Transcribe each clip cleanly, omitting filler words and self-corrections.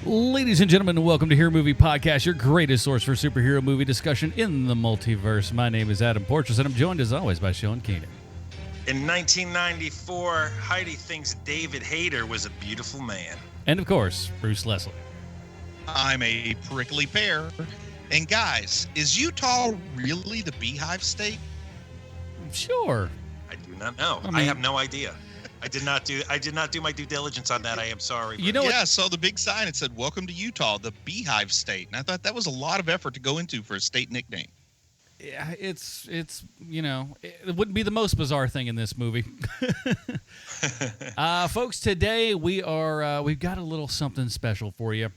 Ladies and gentlemen, welcome to Hero Movie Podcast, your greatest source for superhero movie discussion in the multiverse. My name is Adam Portrais, and I'm joined as always by Sean Keenan. In 1994, Heidi thinks David Hayter was a beautiful man. And of course, Bruce Leslie. I'm a prickly pear. And guys, is Utah really the beehive state? Sure. I do not know. I have no idea. I did not do my due diligence on that. I am sorry. You know I saw the big sign. It said, "Welcome to Utah, the beehive state." And I thought that was a lot of effort to go into for a state nickname. Yeah, it's you know, it wouldn't be the most bizarre thing in this movie. Folks, today we've got a little something special for you.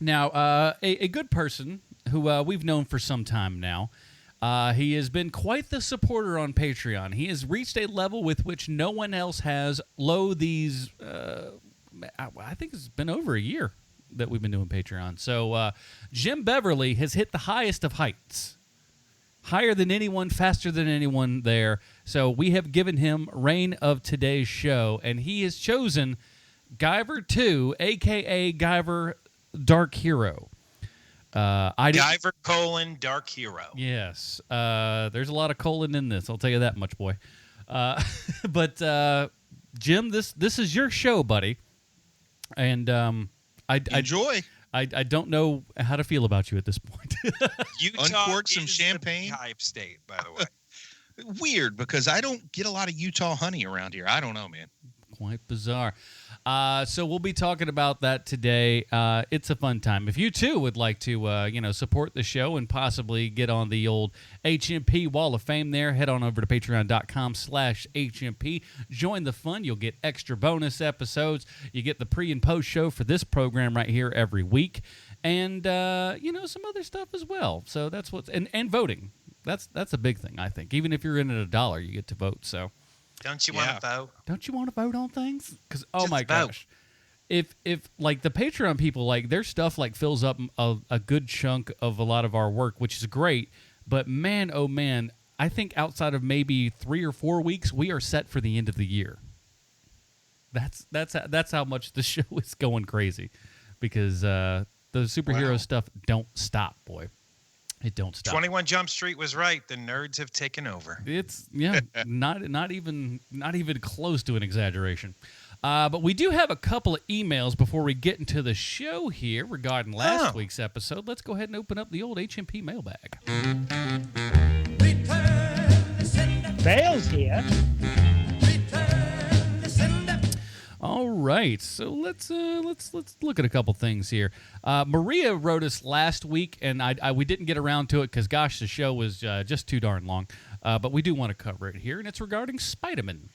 Now, a good person who we've known for some time now. He has been quite the supporter on Patreon. He has reached a level with which no one else has. I think it's been over a year that we've been doing Patreon. So Jim Beverly has hit the highest of heights. Higher than anyone, faster than anyone there. So we have given him reign of today's show, and he has chosen Guyver 2, a.k.a. Guyver Dark Hero. Guyver : Dark Hero. Yes. There's a lot of colon in this. I'll tell you that much, boy. But Jim, this is your show, buddy. And Enjoy. I don't know how to feel about you at this point. Utah Uncork some is champagne. The beehive state, by the way. Weird, because I don't get a lot of Utah honey around here. I don't know, man. Quite bizarre. So we'll be talking about that today. It's a fun time. If you too would like to, support the show and possibly get on the old HMP Wall of Fame there, head on over to patreon.com/HMP. Join the fun. You'll get extra bonus episodes. You get the pre and post show for this program right here every week, and some other stuff as well. So that's what's and voting. That's a big thing, I think. Even if you're in at $1, you get to vote. So. Don't you want to vote? Don't you want to vote on things? Because Just my vote. gosh, if like the Patreon people, like their stuff like fills up a good chunk of a lot of our work, which is great. But man, oh man, I think outside of maybe 3 or 4 weeks, we are set for the end of the year. That's how much the show is going crazy, because the superhero stuff don't stop, boy. It don't stop. 21 Jump Street was right. The nerds have taken over. It's not even close to an exaggeration. But we do have a couple of emails before we get into the show here regarding last week's episode. Let's go ahead and open up the old HMP mailbag. Bale's here. All right, so let's look at a couple things here. Maria wrote us last week, and we didn't get around to it because, gosh, the show was just too darn long. But we do want to cover it here, and it's regarding Spider-Man.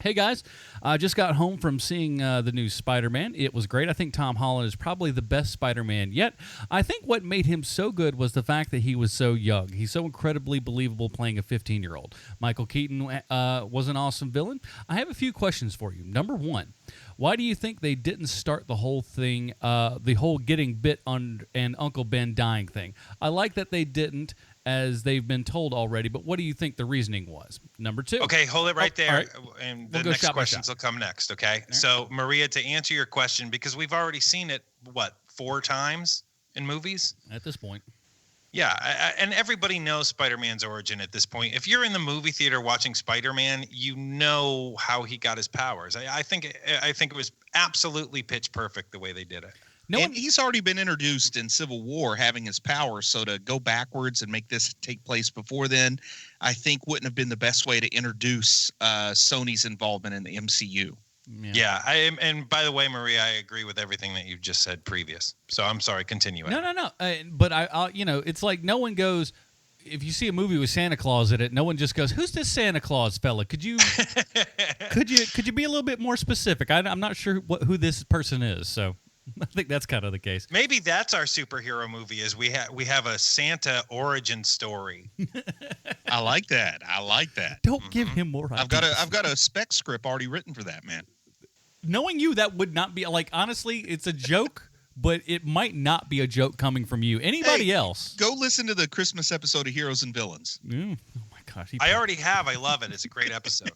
Hey, guys, I just got home from seeing the new Spider-Man. It was great. I think Tom Holland is probably the best Spider-Man yet. I think what made him so good was the fact that he was so young. He's so incredibly believable playing a 15-year-old. Michael Keaton was an awesome villain. I have a few questions for you. Number one, why do you think they didn't start the whole thing, the whole getting bit on and Uncle Ben dying thing? I like that they didn't, as they've been told already, but what do you think the reasoning was? Number two. Okay, hold it right there, right. and We'll the go next shot by questions shot. will come next, okay? Right. So, Maria, to answer your question, because we've already seen it, 4 times in movies? At this point. Yeah, and everybody knows Spider-Man's origin at this point. If you're in the movie theater watching Spider-Man, you know how he got his powers. I think it was absolutely pitch perfect the way they did it. He's already been introduced in Civil War having his powers, so to go backwards and make this take place before then, I think wouldn't have been the best way to introduce Sony's involvement in the MCU. Yeah, and by the way, Maria, I agree with everything that you've just said previous. So I'm sorry, continue. No. But I it's like no one goes. If you see a movie with Santa Claus in it, no one just goes, "Who's this Santa Claus fella?" Could you be a little bit more specific? I'm not sure who this person is, so I think that's kind of the case. Maybe that's our superhero movie. Is we have a Santa origin story. I like that. Don't give him more. I've got a spec script already written for that, man. Knowing you, that would not be like, honestly, it's a joke, but it might not be a joke coming from you. Anybody else? Go listen to the Christmas episode of Heroes and Villains. Oh my gosh! I already have. I love it. It's a great episode.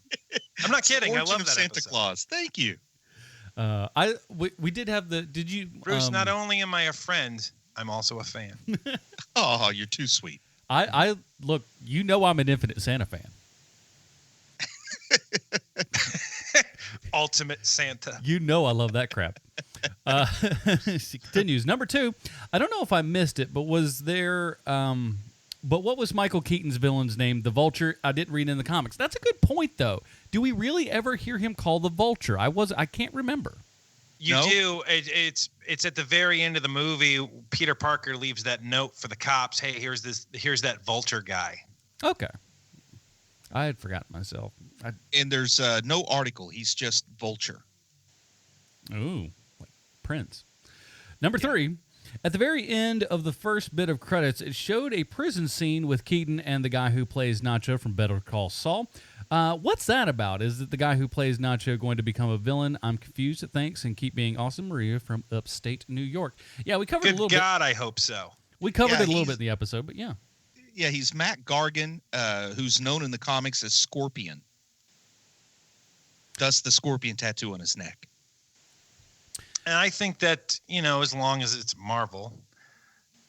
I'm not kidding. I love that Santa episode. Claus. Thank you. We did have the. Did you, Bruce? Not only am I a friend, I'm also a fan. Oh, you're too sweet. I look. You know, I'm an Infinite Santa fan. Ultimate Santa. You know, I love that crap. She continues. Number 2. I don't know if I missed it, but was there? But what was Michael Keaton's villain's name? The Vulture. I didn't read in the comics. That's a good point, though. Do we really ever hear him called the Vulture? I can't remember. You do. It's at the very end of the movie. Peter Parker leaves that note for the cops. Hey, here's that Vulture guy. Okay. I had forgotten myself. And there's no article. He's just Vulture. Ooh, like Prince. Number 3. At the very end of the first bit of credits, it showed a prison scene with Keaton and the guy who plays Nacho from Better Call Saul. What's that about? Is it the guy who plays Nacho going to become a villain? I'm confused. Thanks, and keep being awesome, Maria from upstate New York. Yeah, we covered a little bit. God, I hope so. We covered it a little bit in the episode, but yeah. Yeah, he's Matt Gargan, who's known in the comics as Scorpion. Thus the scorpion tattoo on his neck. And I think that, as long as it's Marvel,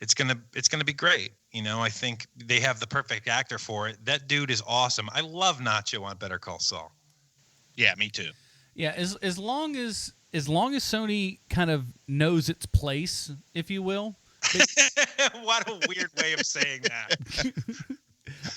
it's gonna be great. I think they have the perfect actor for it. That dude is awesome. I love Nacho on Better Call Saul. Yeah, me too. Yeah, as long as Sony kind of knows its place, if you will. What a weird way of saying that.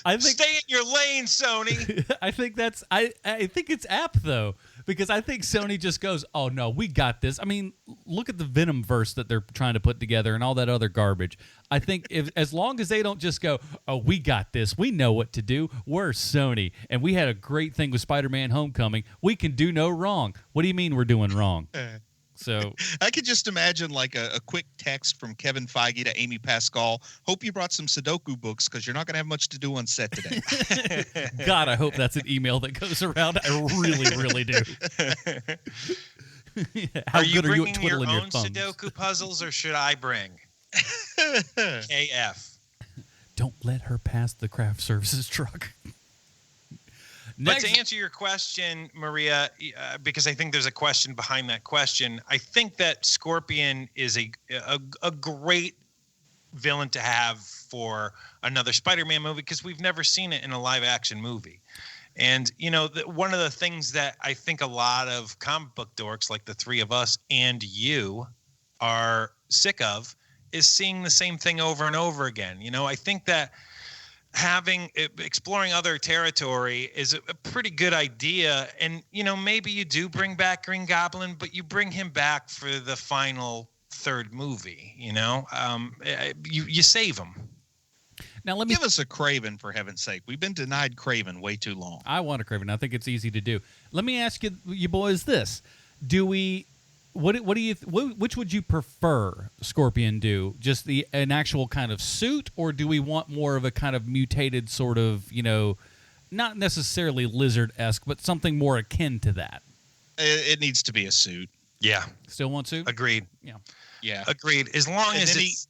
I think, stay in your lane, Sony. I think it's apt though, because I think Sony just goes, "Oh no, we got this." I mean, look at the Venom verse that they're trying to put together and all that other garbage. I think as long as they don't just go, "Oh, we got this. We know what to do. We're Sony, and we had a great thing with Spider-Man: Homecoming. We can do no wrong." What do you mean we're doing wrong? So I could just imagine like a quick text from Kevin Feige to Amy Pascal. Hope you brought some Sudoku books because you're not going to have much to do on set today. God, I hope that's an email that goes around. I really, really do. How are you good are you at bringing twiddling your your own thumbs? Sudoku puzzles, or should I bring? KF. Don't let her pass the craft services truck. But to answer your question, Maria, because I think there's a question behind that question, I think that Scorpion is a great villain to have for another Spider-Man movie, because we've never seen it in a live-action movie. And, one of the things that I think a lot of comic book dorks, like the three of us and you, are sick of is seeing the same thing over and over again. I think that exploring other territory is a pretty good idea. And, maybe you do bring back Green Goblin, but you bring him back for the final third movie, you save him. Now let me give us a Kraven, for heaven's sake. We've been denied Kraven way too long. I want a Kraven. I think it's easy to do. Let me ask you boys this. Which would you prefer Scorpion do? Just an actual kind of suit, or do we want more of a kind of mutated sort of, not necessarily lizard-esque, but something more akin to that? It needs to be a suit. Yeah. Still want suit? Agreed. Yeah. Agreed. As long as it's...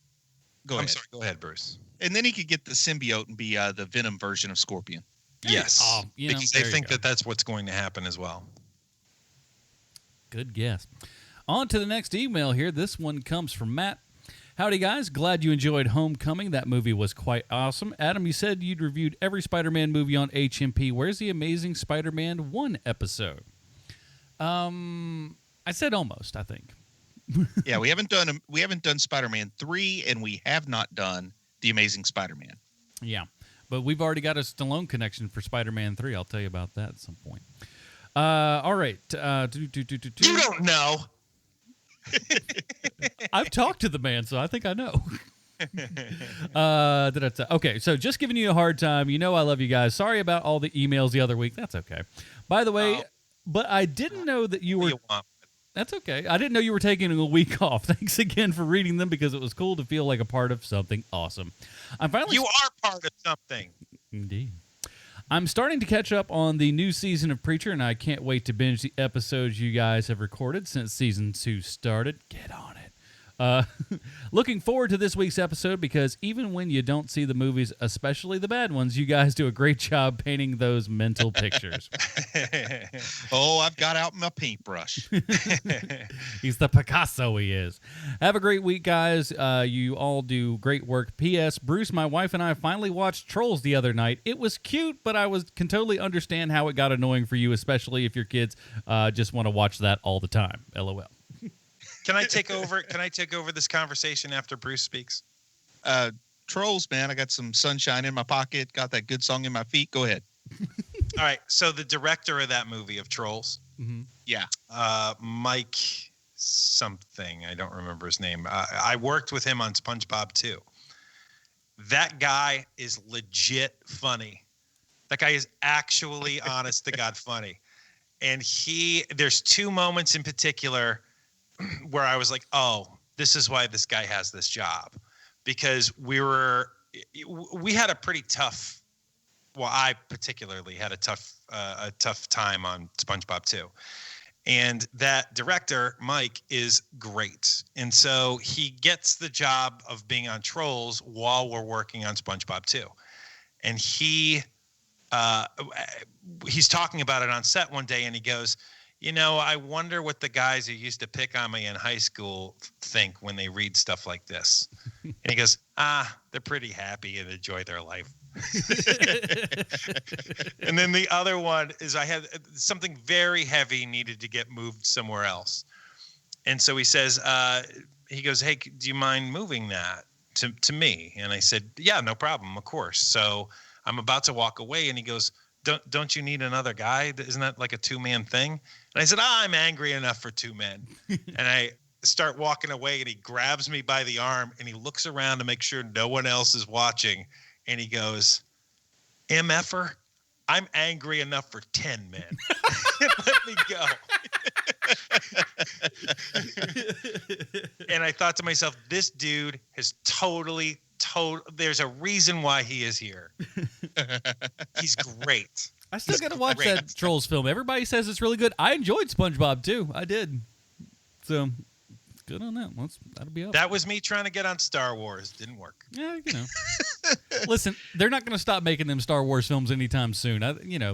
Go ahead. I'm sorry. Go ahead, Bruce. And then he could get the symbiote and be the Venom version of Scorpion. Yes. Because I think that's what's going to happen as well. Good guess. On to the next email here. This one comes from Matt. Howdy, guys. Glad you enjoyed Homecoming. That movie was quite awesome. Adam, you said you'd reviewed every Spider-Man movie on HMP. Where's the Amazing Spider-Man 1 episode? I said almost, I think. Yeah, we haven't done Spider-Man 3, and we have not done The Amazing Spider-Man. Yeah, but we've already got a Stallone connection for Spider-Man 3. I'll tell you about that at some point. All right. You don't know. I've talked to the man, so I think I know. Okay, so just giving you a hard time. I love you guys. Sorry about all the emails the other week. That's okay. By the way, but I didn't know that you were... That's okay. I didn't know you were taking a week off. Thanks again for reading them, because it was cool to feel like a part of something awesome. You are part of something. Indeed. I'm starting to catch up on the new season of Preacher, and I can't wait to binge the episodes you guys have recorded since season 2 started. Get on it. Looking forward to this week's episode because even when you don't see the movies, especially the bad ones, you guys do a great job painting those mental pictures. Oh, I've got out my paintbrush. He's the Picasso he is. Have a great week, guys. You all do great work. P.S. Bruce, my wife, and I finally watched Trolls the other night. It was cute, but can totally understand how it got annoying for you, especially if your kids just want to watch that all the time. LOL. Can I take over? Can I take over this conversation after Bruce speaks? Trolls, man. I got some sunshine in my pocket. Got that good song in my feet. Go ahead. All right. So the director of that movie of Trolls, Yeah. Mike something. I don't remember his name. I worked with him on SpongeBob too. That guy is legit funny. That guy is actually honest to God funny. And there's two moments in particular where I was like, oh, this is why this guy has this job. Because we had a pretty tough, well, I particularly had a tough time on SpongeBob too. And that director, Mike, is great. And so he gets the job of being on Trolls while we're working on SpongeBob too. And he's talking about it on set one day and he goes, I wonder what the guys who used to pick on me in high school think when they read stuff like this. And he goes, they're pretty happy and enjoy their life. And then the other one is I had something very heavy needed to get moved somewhere else. And so he says, he goes, hey, do you mind moving that to me? And I said, yeah, no problem, of course. So I'm about to walk away and he goes, don't you need another guy? Isn't that like a two-man thing? And I said, I'm angry enough for two men. And I start walking away and he grabs me by the arm and he looks around to make sure no one else is watching. And he goes, MFer, I'm angry enough for 10 men. Let me go. And I thought to myself, this dude has there's a reason why he is here. He's great. I still got to watch that Trolls film. Everybody says it's really good. I enjoyed SpongeBob too. I did. So good on that. That'll be up. That was me trying to get on Star Wars. Didn't work. Yeah, Listen, they're not going to stop making them Star Wars films anytime soon.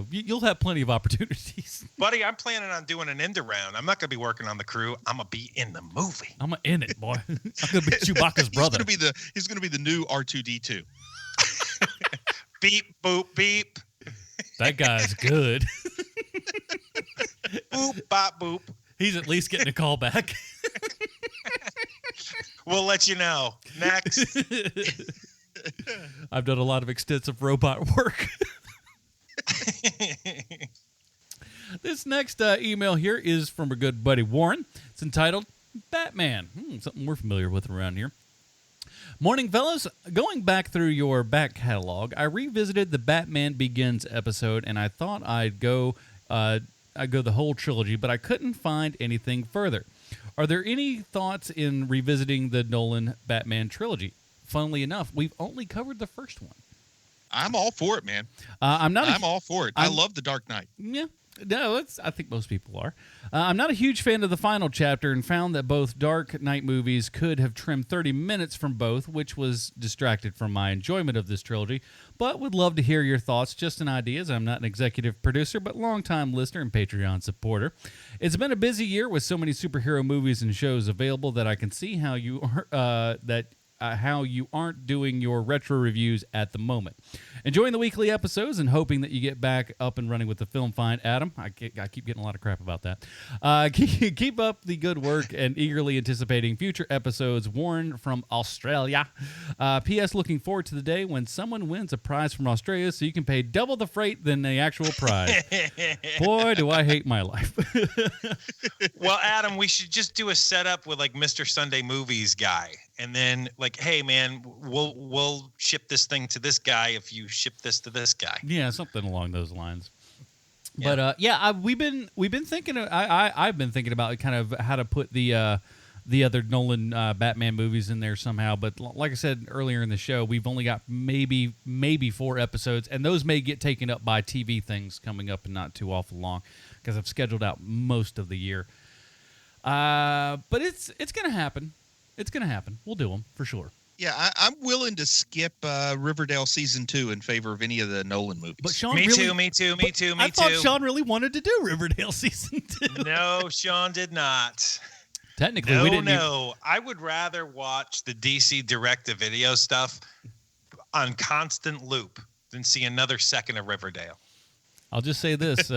You'll have plenty of opportunities. Buddy, I'm planning on doing an end around. I'm not going to be working on the crew. I'm going to be in the movie. I'm in it, boy. I'm going to be Chewbacca's brother. He's going to be the new R2-D2. Beep, boop, beep. That guy's good. Boop, bop, boop. He's at least getting a call back. We'll let you know. Next. I've done a lot of extensive robot work. This next email here is from our good buddy Warren. It's entitled Batman. Something we're familiar with around here. Morning, fellas. Going back through your back catalog, I revisited the Batman Begins episode, and I thought I'd go the whole trilogy, but I couldn't find anything further. Are there any thoughts in revisiting the Nolan Batman trilogy? Funnily enough, we've only covered the first one. I'm all for it, man. I'm all for it. I love The Dark Knight. Yeah. No, I think most people are. I'm not a huge fan of the final chapter and found that both Dark Knight movies could have trimmed 30 minutes from both, which was distracted from my enjoyment of this trilogy, but would love to hear your thoughts. Just an idea, as I'm not an executive producer, but longtime listener and Patreon supporter. It's been a busy year with so many superhero movies and shows available that I can see how you are, how you aren't doing your retro reviews at the moment. Enjoying the weekly episodes and hoping that you get back up and running with the Film Find. Adam, I keep getting a lot of crap about that. Keep up the good work and eagerly anticipating future episodes. Warren from Australia. P.S. Looking forward to the day when someone wins a prize from Australia so you can pay double the freight than the actual prize. Boy, do I hate my life. Well, Adam, we should just do a setup with like Mr. Sunday Movies guy. And then like, hey man, we'll ship this thing to this guy if you ship this to this guy. Yeah, something along those lines. Yeah. But we've been thinking. I've been thinking about kind of how to put the other Nolan Batman movies in there somehow. But like I said earlier in the show, we've only got maybe 4 episodes, and those may get taken up by TV things coming up and not too awful long because I've scheduled out most of the year. But it's gonna happen. It's going to happen. We'll do them for sure. Yeah, I'm willing to skip Riverdale season 2 in favor of any of the Nolan movies. But Sean Me really, too. I thought Sean really wanted to do Riverdale season 2. No, Sean did not. Technically, we didn't. I would rather watch the DC direct-to-video stuff on constant loop than see another second of Riverdale. I'll just say this,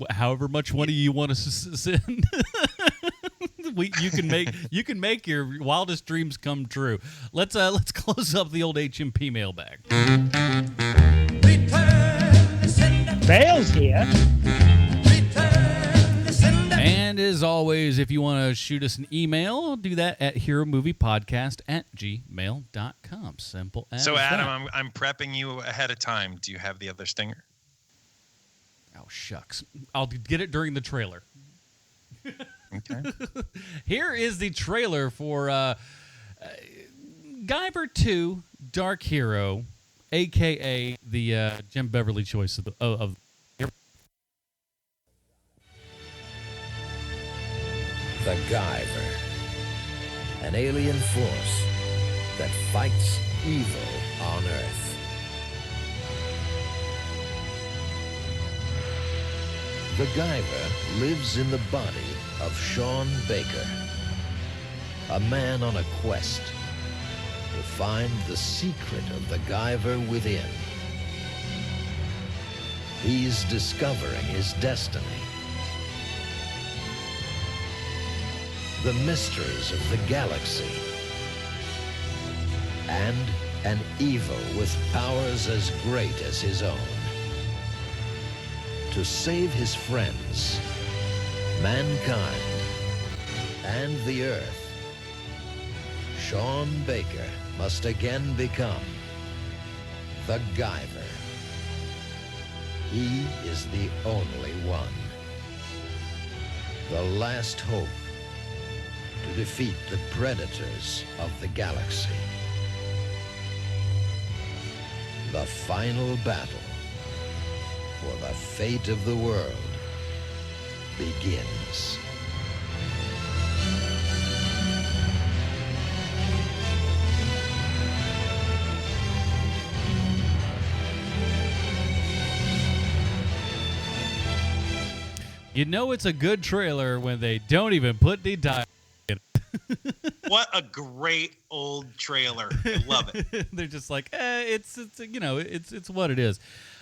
however much money you want to send, you can make your wildest dreams come true. Let's close up the old HMP mailbag. Bale's here. And as always, if you want to shoot us an email, do that at heromoviepodcast@gmail.com. Simple as So, Adam, that. I'm prepping you ahead of time. Do you have the other stinger? Oh, shucks. I'll get it during the trailer. Okay. Here is the trailer for Guyver 2 Dark Hero, a.k.a. the Jim Beverly choice of The Guyver, an alien force that fights evil on Earth. The Guyver lives in the body of Sean Baker, a man on a quest to find the secret of the Guyver within. He's discovering his destiny. The mysteries of the galaxy, and an evil with powers as great as his own. To save his friends, mankind, and the Earth, Sean Baker must again become the Guyver. He is the only one. The last hope to defeat the predators of the galaxy. The final battle for the fate of the world begins. You know it's a good trailer when they don't even put the dialogue in it. What a great old trailer. I love it. They're just like, it's what it is.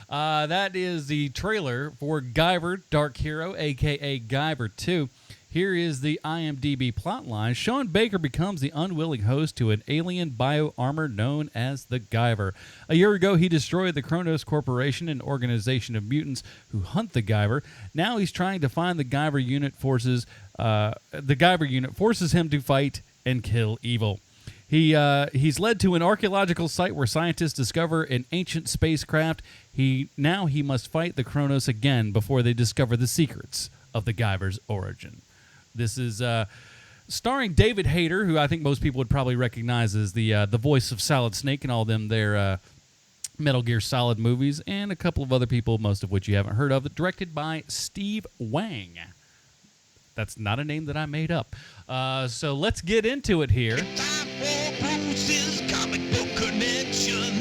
That is the trailer for Guyver Dark Hero, a.k.a. Guyver 2. Here is the IMDb plotline. Sean Baker becomes the unwilling host to an alien bio-armor known as the Guyver. A year ago, he destroyed the Kronos Corporation, an organization of mutants who hunt the Guyver. Now he's trying to find the Guyver unit forces him to fight and kill evil. He's led to an archaeological site where scientists discover an ancient spacecraft. He must fight the Kronos again before they discover the secrets of the Guyver's origin. This is starring David Hayter, who I think most people would probably recognize as the voice of Solid Snake in all them their Metal Gear Solid movies, and a couple of other people, most of which you haven't heard of. Directed by Steve Wang. That's not a name that I made up. So let's get into it here. Bruce's comic book connection.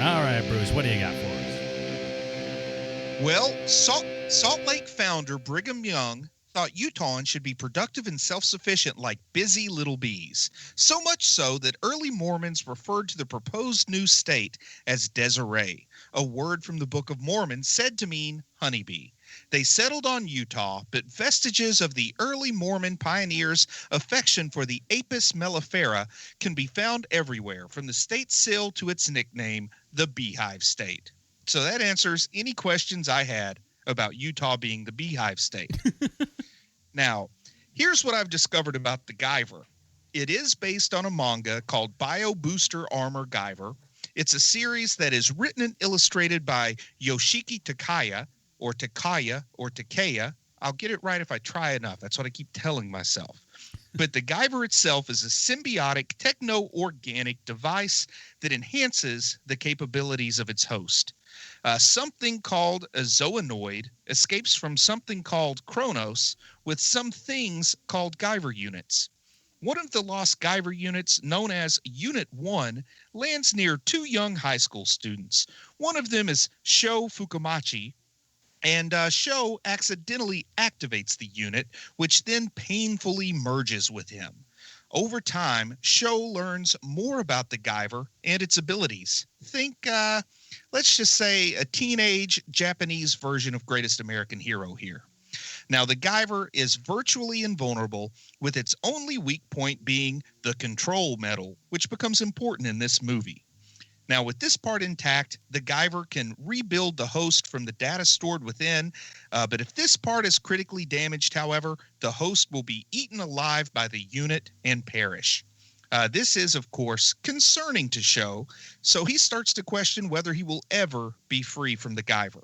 All right, Bruce, what do you got for us? Well, Salt Lake founder Brigham Young thought Utahns should be productive and self-sufficient like busy little bees. So much so that early Mormons referred to the proposed new state as Desiree, a word from the Book of Mormon said to mean honeybee. They settled on Utah, but vestiges of the early Mormon pioneers' affection for the Apis mellifera can be found everywhere, from the state sill to its nickname, the Beehive State. So that answers any questions I had about Utah being the Beehive State. Now, here's what I've discovered about the Guyver. It is based on a manga called Bio Booster Armor Guyver. It's a series that is written and illustrated by Yoshiki Takaya, or Takaya. I'll get it right if I try enough. That's what I keep telling myself. But the Guyver itself is a symbiotic, techno-organic device that enhances the capabilities of its host. Something called a zoonoid escapes from something called Kronos with some things called Guyver units. One of the lost Guyver units, known as Unit 1, lands near two young high school students. One of them is Sho Fukumachi, and Sho accidentally activates the unit, which then painfully merges with him. Over time, Sho learns more about the Guyver and its abilities. Think, let's just say, a teenage Japanese version of Greatest American Hero here. Now, the Guyver is virtually invulnerable, with its only weak point being the control metal, which becomes important in this movie. Now, with this part intact, the Guyver can rebuild the host from the data stored within, but if this part is critically damaged, however, the host will be eaten alive by the unit and perish. This is, of course, concerning to Sho, so he starts to question whether he will ever be free from the Guyver.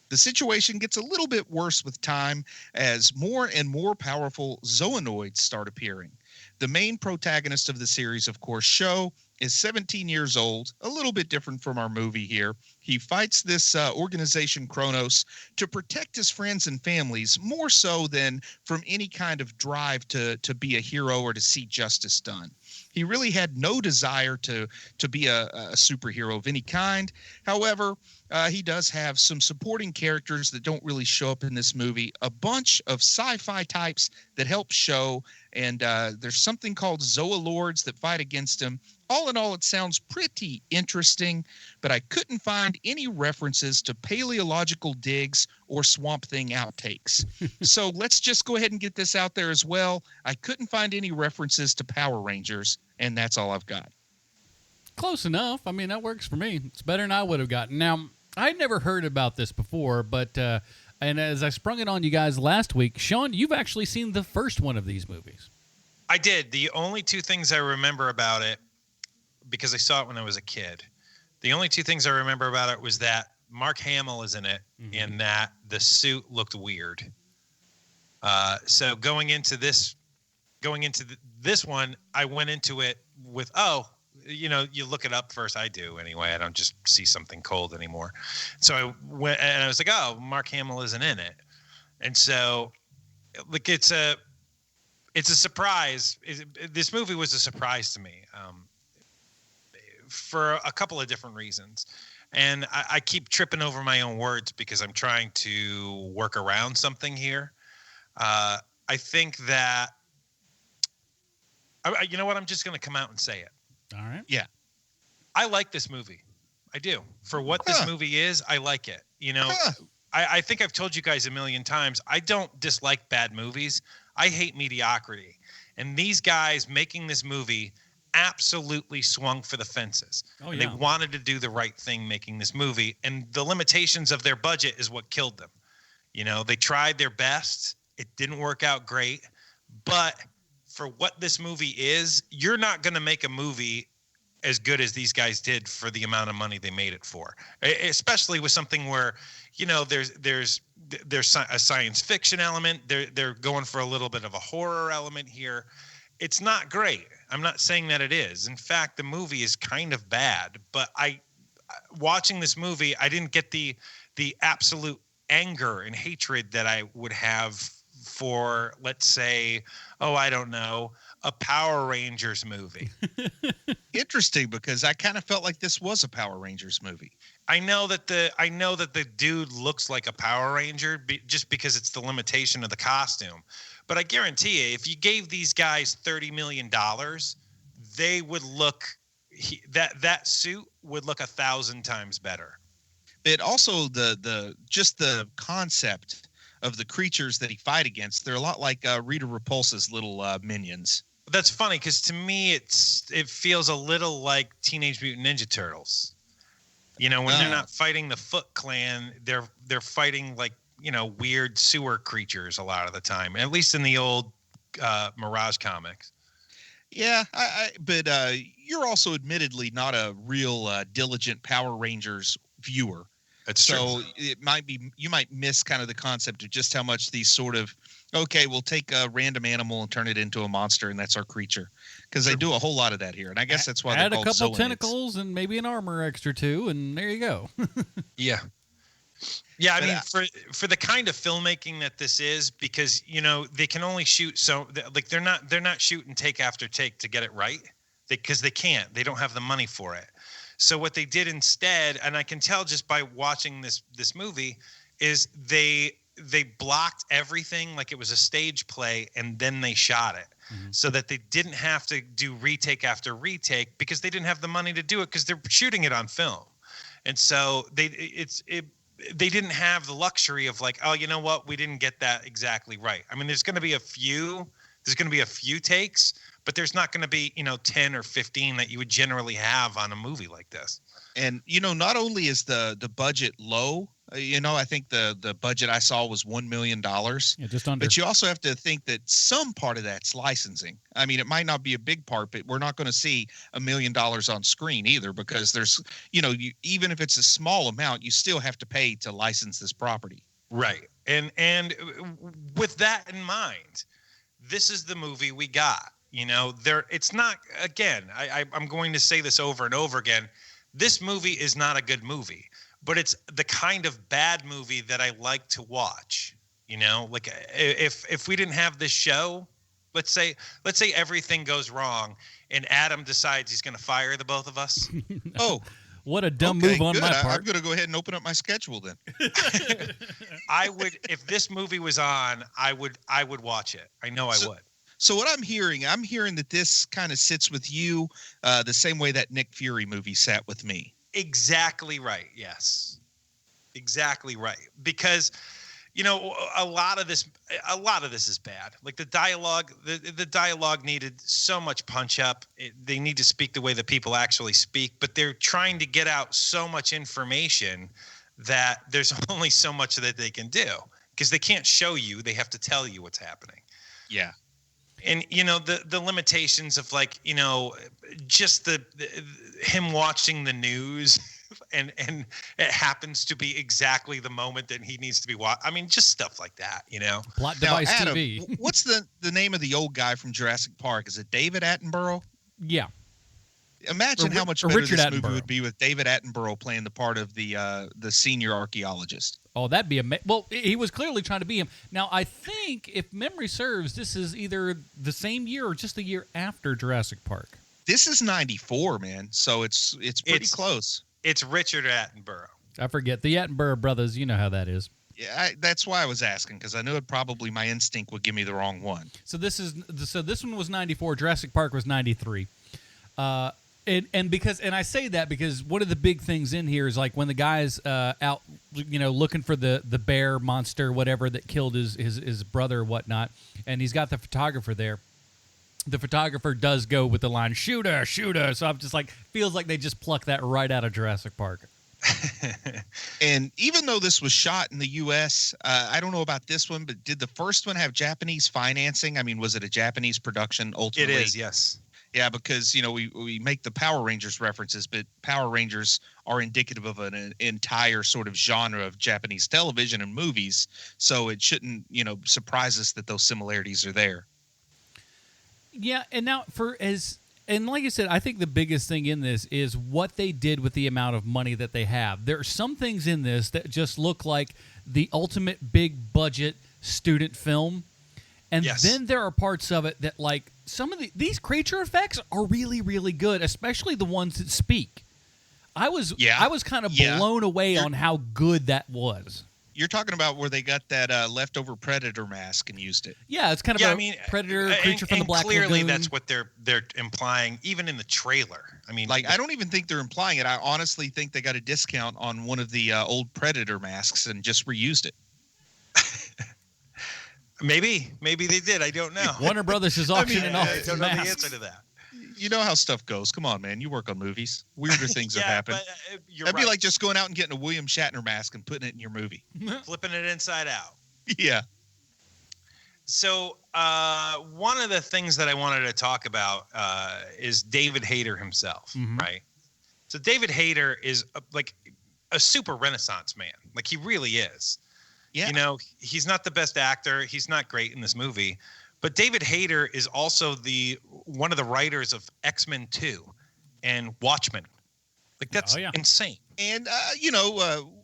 The situation gets a little bit worse with time as more and more powerful zoonoids start appearing. The main protagonist of the series, of course, Sho, is 17 years old, a little bit different from our movie here. He fights this organization Kronos to protect his friends and families more so than from any kind of drive to be a hero or to see justice done. He really had no desire to be a superhero of any kind. However, he does have some supporting characters that don't really show up in this movie, a bunch of sci-fi types that help Sho, and there's something called Zoolords that fight against him. All in all, it sounds pretty interesting, but I couldn't find any references to paleological digs or Swamp Thing outtakes. So let's just go ahead and get this out there as well. I couldn't find any references to Power Rangers, and that's all I've got. Close enough. I mean, that works for me. It's better than I would have gotten. Now, I'd never heard about this before, but and as I sprung it on you guys last week, Sean, you've actually seen the first one of these movies. I did. The only two things I remember about it, because I saw it when I was a kid, the only two things I remember about it was that Mark Hamill is in it, and that the suit looked weird. So going into this one, I went into it with, you look it up first. I do anyway. I don't just see something cold anymore. So I went and I was like, oh, Mark Hamill isn't in it. And so like, it's a surprise. This movie was a surprise to me. For a couple of different reasons. And I keep tripping over my own words because I'm trying to work around something here. I think that, you know what? I'm just going to come out and say it. All right. Yeah. I like this movie. I do. For what this movie is, I like it. You know, I think I've told you guys a million times, I don't dislike bad movies. I hate mediocrity. And these guys making this movie absolutely swung for the fences. Oh, yeah. They wanted to do the right thing making this movie, and the limitations of their budget is what killed them. You know, they tried their best. It didn't work out great, but for what this movie is, you're not going to make a movie as good as these guys did for the amount of money they made it for, especially with something where, you know, there's a science fiction element. They're going for a little bit of a horror element here. It's not great. I'm not saying that it is. In fact, the movie is kind of bad, but watching this movie, I didn't get the absolute anger and hatred that I would have for, let's say, I don't know, a Power Rangers movie. Interesting, because I kind of felt like this was a Power Rangers movie. I know that the dude looks like a Power Ranger just because it's the limitation of the costume. But I guarantee you, if you gave these guys $30 million, they would look that suit would look 1,000 times better. It also the concept of the creatures that he fight against. They're a lot like Rita Repulsa's little minions. That's funny because to me it feels a little like Teenage Mutant Ninja Turtles. You know, when they're not fighting the Foot Clan, they're fighting like, you know, weird sewer creatures a lot of the time, at least in the old Mirage comics. Yeah, but you're also admittedly not a real diligent Power Rangers viewer. That's so true. it might be, you might miss kind of the concept of just how much these sort of, okay, we'll take a random animal and turn it into a monster, and that's our creature, because they do a whole lot of that here, and I guess that's why add they're a called couple zoanids. tentacles and maybe an armor extra too, and there you go. Yeah. Yeah, I mean, for the kind of filmmaking that this is, because they can only shoot like they're not shooting take after take to get it right, because they can't. They don't have the money for it. So what they did instead, and I can tell just by watching this movie, is they blocked everything like it was a stage play, and then they shot it, so that they didn't have to do retake after retake, because they didn't have the money to do it, because they're shooting it on film, and so they didn't have the luxury of like, oh, you know what, we didn't get that exactly right. I mean, there's going to be a few takes, but there's not going to be 10 or 15 that you would generally have on a movie like this. And not only is the budget low, I think the budget I saw was $1 million. Yeah, just under. But you also have to think that some part of that's licensing. I mean, it might not be a big part, but we're not going to see $1 million on screen either, because there's, even if it's a small amount, you still have to pay to license this property. Right. And with that in mind, this is the movie we got. It's not, again, I'm going to say this over and over again. This movie is not a good movie, but it's the kind of bad movie that I like to watch. Like if we didn't have this show, let's say everything goes wrong and Adam decides he's going to fire the both of us. Oh, what a dumb move on my part. I'm going to go ahead and open up my schedule then. I would, if this movie was on, I would watch it. I know I would. So what I'm hearing that this kind of sits with you the same way that Nick Fury movie sat with me. Exactly right. Yes. Exactly right. Because, a lot of this is bad. Like the dialogue needed so much punch up. They need to speak the way that people actually speak, but they're trying to get out so much information that there's only so much that they can do, because they can't show you. They have to tell you what's happening. Yeah. And the limitations of like just him watching the news and it happens to be exactly the moment that he needs to be watched. I mean, just stuff like that, Plot device Adam, TV. What's the name of the old guy from Jurassic Park? Is it David Attenborough? Yeah. Imagine how much better Richard this Attenborough movie would be with David Attenborough playing the part of the senior archaeologist. Oh, that'd be amazing. Well, he was clearly trying to be him. Now, I think, if memory serves, this is either the same year or just a year after Jurassic Park. This is 94, man. So it's pretty close. It's Richard Attenborough. I forget. The Attenborough brothers, you know how that is. Yeah, that's why I was asking, because I knew probably my instinct would give me the wrong one. So this one was 94. Jurassic Park was 93. And I say that because one of the big things in here is like when the guy's out, looking for the bear monster, whatever, that killed his brother or whatnot, and he's got the photographer there. The photographer does go with the line, shoot her. So I'm just like, feels like they just plucked that right out of Jurassic Park. And even though this was shot in the U.S., I don't know about this one, but did the first one have Japanese financing? I mean, was it a Japanese production ultimately? It is, yes. Yeah, because, we make the Power Rangers references, but Power Rangers are indicative of an entire sort of genre of Japanese television and movies. So it shouldn't, surprise us that those similarities are there. Yeah, and now and like I said, I think the biggest thing in this is what they did with the amount of money that they have. There are some things in this that just look like the ultimate big budget student film. And then there are parts of it that, like, some of these creature effects are really, really good, especially the ones that speak. I was kind of blown away on how good that was. You're talking about where they got that leftover predator mask and used it. Yeah, it's kind of predator creature from the Black Lagoon. Clearly, that's what they're implying, even in the trailer. I mean, like, I don't even think they're implying it. I honestly think they got a discount on one of the old predator masks and just reused it. Maybe they did. I don't know. Warner Brothers is auctioning off I don't know the answer to that. You know how stuff goes. Come on, man. You work on movies. Weirder things have happened. That'd be like just going out and getting a William Shatner mask and putting it in your movie. Flipping it inside out. Yeah. So one of the things that I wanted to talk about is David Hayter himself, right? So David Hayter is a super Renaissance man. Like, he really is. Yeah. You know, he's not the best actor. He's not great in this movie. But David Hayter is also one of the writers of X-Men 2 and Watchmen. Like, that's insane. And,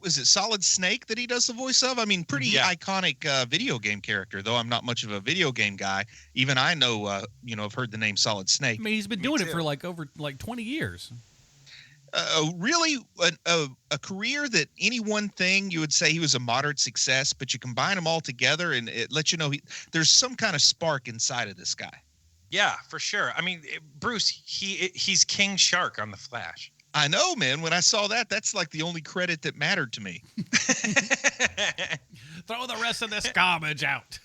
is it Solid Snake that he does the voice of? I mean, pretty iconic video game character, though I'm not much of a video game guy. Even I know, I've heard the name Solid Snake. I mean, he's been doing it for over 20 years. Really, a career that any one thing you would say he was a moderate success, but you combine them all together and it lets you know there's some kind of spark inside of this guy. Yeah, for sure. I mean, Bruce, he's King Shark on The Flash. I know, man. When I saw that, that's like the only credit that mattered to me. Throw the rest of this garbage out.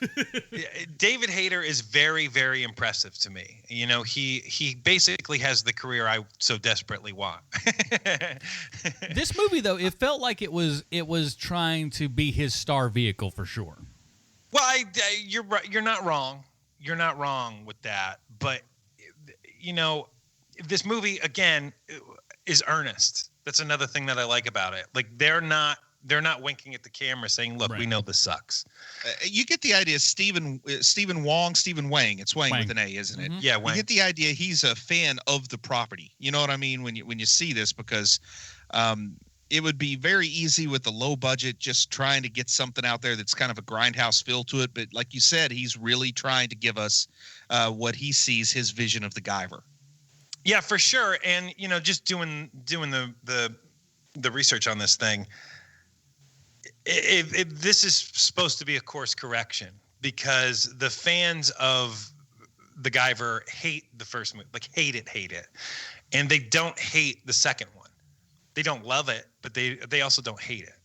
David Hayter is very, very impressive to me. You know, he basically has the career I so desperately want. This movie, though, it felt like it was trying to be his star vehicle for sure. Well, you're right. You're not wrong. You're not wrong with that. But, you know, this movie, again, is earnest. That's another thing that I like about it. Like, they're not winking at the camera saying, look, we know this sucks. You get the idea. Stephen Wang. It's Wang with an A, isn't it? Mm-hmm. Yeah, Wang. You get the idea he's a fan of the property. You know what I mean? When you see this, because it would be very easy with the low budget, just trying to get something out there that's kind of a grindhouse feel to it. But like you said, he's really trying to give us what he sees, his vision of the Guyver. Yeah, for sure. And, you know, just doing the research on this thing, this is supposed to be a course correction because the fans of the Guyver hate the first movie, like hate it. And they don't hate the second one. They don't love it, but they also don't hate it.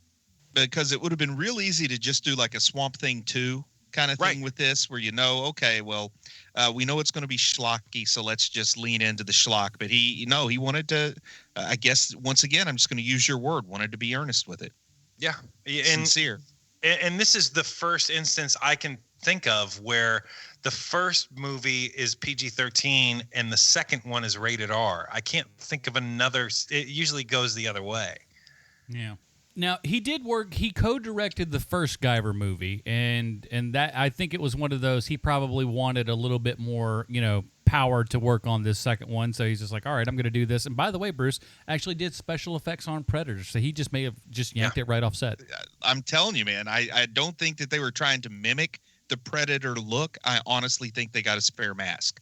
Because it would have been real easy to just do like a Swamp Thing 2 kind of thing with this, where we know it's going to be schlocky, so let's just lean into the schlock. But he wanted to, I guess, once again, I'm just going to use your word, wanted to be earnest with it. Yeah. Sincere. And this is the first instance I can think of where the first movie is PG-13 and the second one is rated R. I can't think of another. It usually goes the other way. Yeah. Now, he co-directed the first Guyver movie, and that, I think it was one of those, he probably wanted a little bit more, power to work on this second one, so he's just like, all right, I'm going to do this. And by the way, Bruce actually did special effects on Predator, so he just may have just yanked it right off set. I'm telling you, man, I don't think that they were trying to mimic the Predator look. I honestly think they got a spare mask.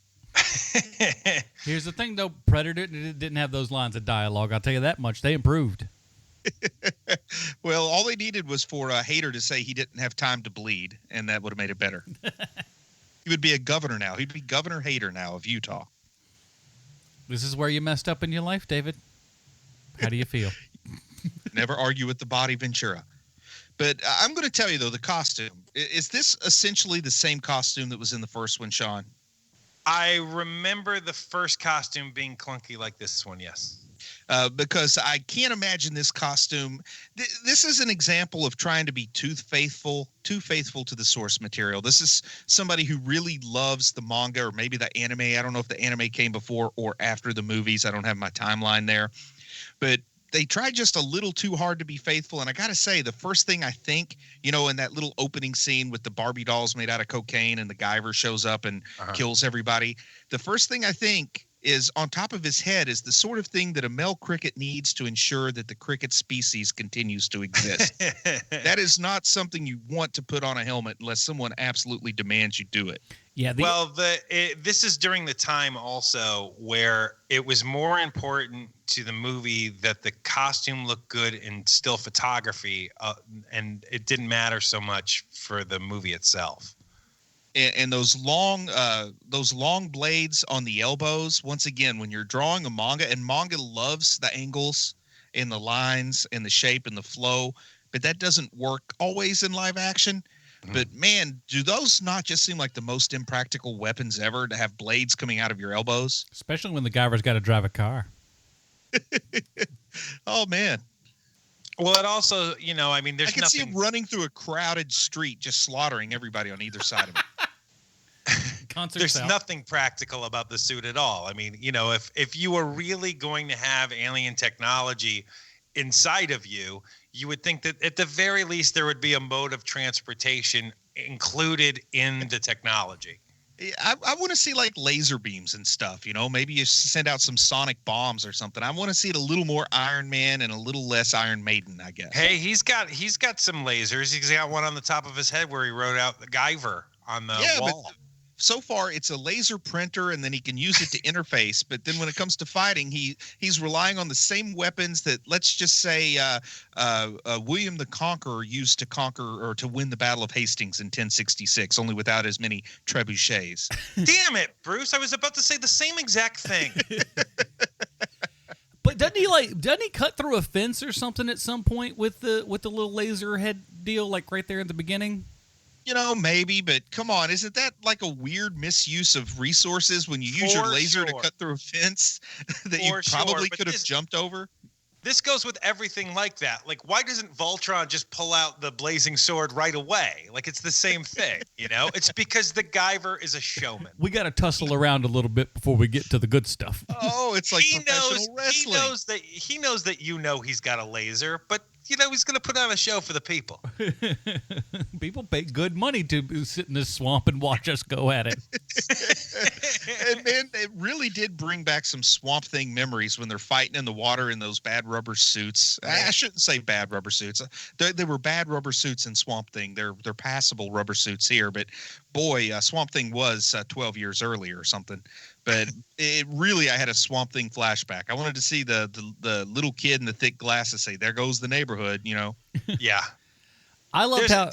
Here's the thing, though. Predator didn't have those lines of dialogue. I'll tell you that much. They improved. Well, all they needed was for Hayter to say he didn't have time to bleed, and that would have made it better. He would be a governor now. He'd be Governor Hayter now of Utah. This is where you messed up in your life, David. How do you feel? Never argue with the body, Ventura. But I'm going to tell you, though, the costume. Is this essentially the same costume that was in the first one, Sean? I remember the first costume being clunky like this one, yes. Because I can't imagine this costume. This is an example of trying to be too faithful to the source material. This is somebody who really loves the manga or maybe the anime. I don't know if the anime came before or after the movies. I don't have my timeline there. But they tried just a little too hard to be faithful. And I got to say, the first thing I think, in that little opening scene with the Barbie dolls made out of cocaine and the Guyver shows up and kills everybody, the first thing I think is on top of his head is the sort of thing that a male cricket needs to ensure that the cricket species continues to exist. That is not something you want to put on a helmet unless someone absolutely demands you do it. Yeah. This is during the time also where it was more important to the movie that the costume looked good in still photography, and it didn't matter so much for the movie itself. And those long blades on the elbows, once again, when you're drawing a manga, and manga loves the angles and the lines and the shape and the flow, but that doesn't work always in live action. Mm-hmm. But man, do those not just seem like the most impractical weapons ever to have blades coming out of your elbows? Especially when the Guyver's got to drive a car. Oh, man. Well, it also, there's I can nothing. see him running through a crowded street, just slaughtering everybody on either side of him. There's nothing practical about the suit at all. I mean, if you were really going to have alien technology inside of you, you would think that at the very least there would be a mode of transportation included in the technology. I want to see like laser beams and stuff, you know, maybe you send out some sonic bombs or something. I want to see it a little more Iron Man and a little less Iron Maiden, I guess. Hey, he's got some lasers. He's got one on the top of his head where he wrote out the Guyver on the wall. But so far it's a laser printer and then he can use it to interface. But then when it comes to fighting, he's relying on the same weapons that, let's just say, William the Conqueror used to conquer or to win the Battle of Hastings in 1066, only without as many trebuchets. Damn it, Bruce! I was about to say the same exact thing. But doesn't he cut through a fence or something at some point with the little laser head deal, like right there at the beginning? You know, maybe, but come on, isn't that like a weird misuse of resources when you use your laser to cut through a fence that you probably could have jumped over? This goes with everything like that. Like, why doesn't Voltron just pull out the blazing sword right away? Like, it's the same thing, you know? It's because the Guyver is a showman. We got to tussle around a little bit before we get to the good stuff. Oh, it's like professional wrestling. He knows that he's got a laser, but you know he's going to put on a show for the people. People pay good money to sit in this swamp and watch us go at it. And man, it really did bring back some Swamp Thing memories when they're fighting in the water in those bad rubber suits. I shouldn't say bad rubber suits. They were bad rubber suits in Swamp Thing. They're passable rubber suits here, but boy, Swamp Thing was 12 years earlier or something. But it really, I had a Swamp Thing flashback. I wanted to see the little kid in the thick glasses say, "There goes the neighborhood," you know? Yeah. I loved how.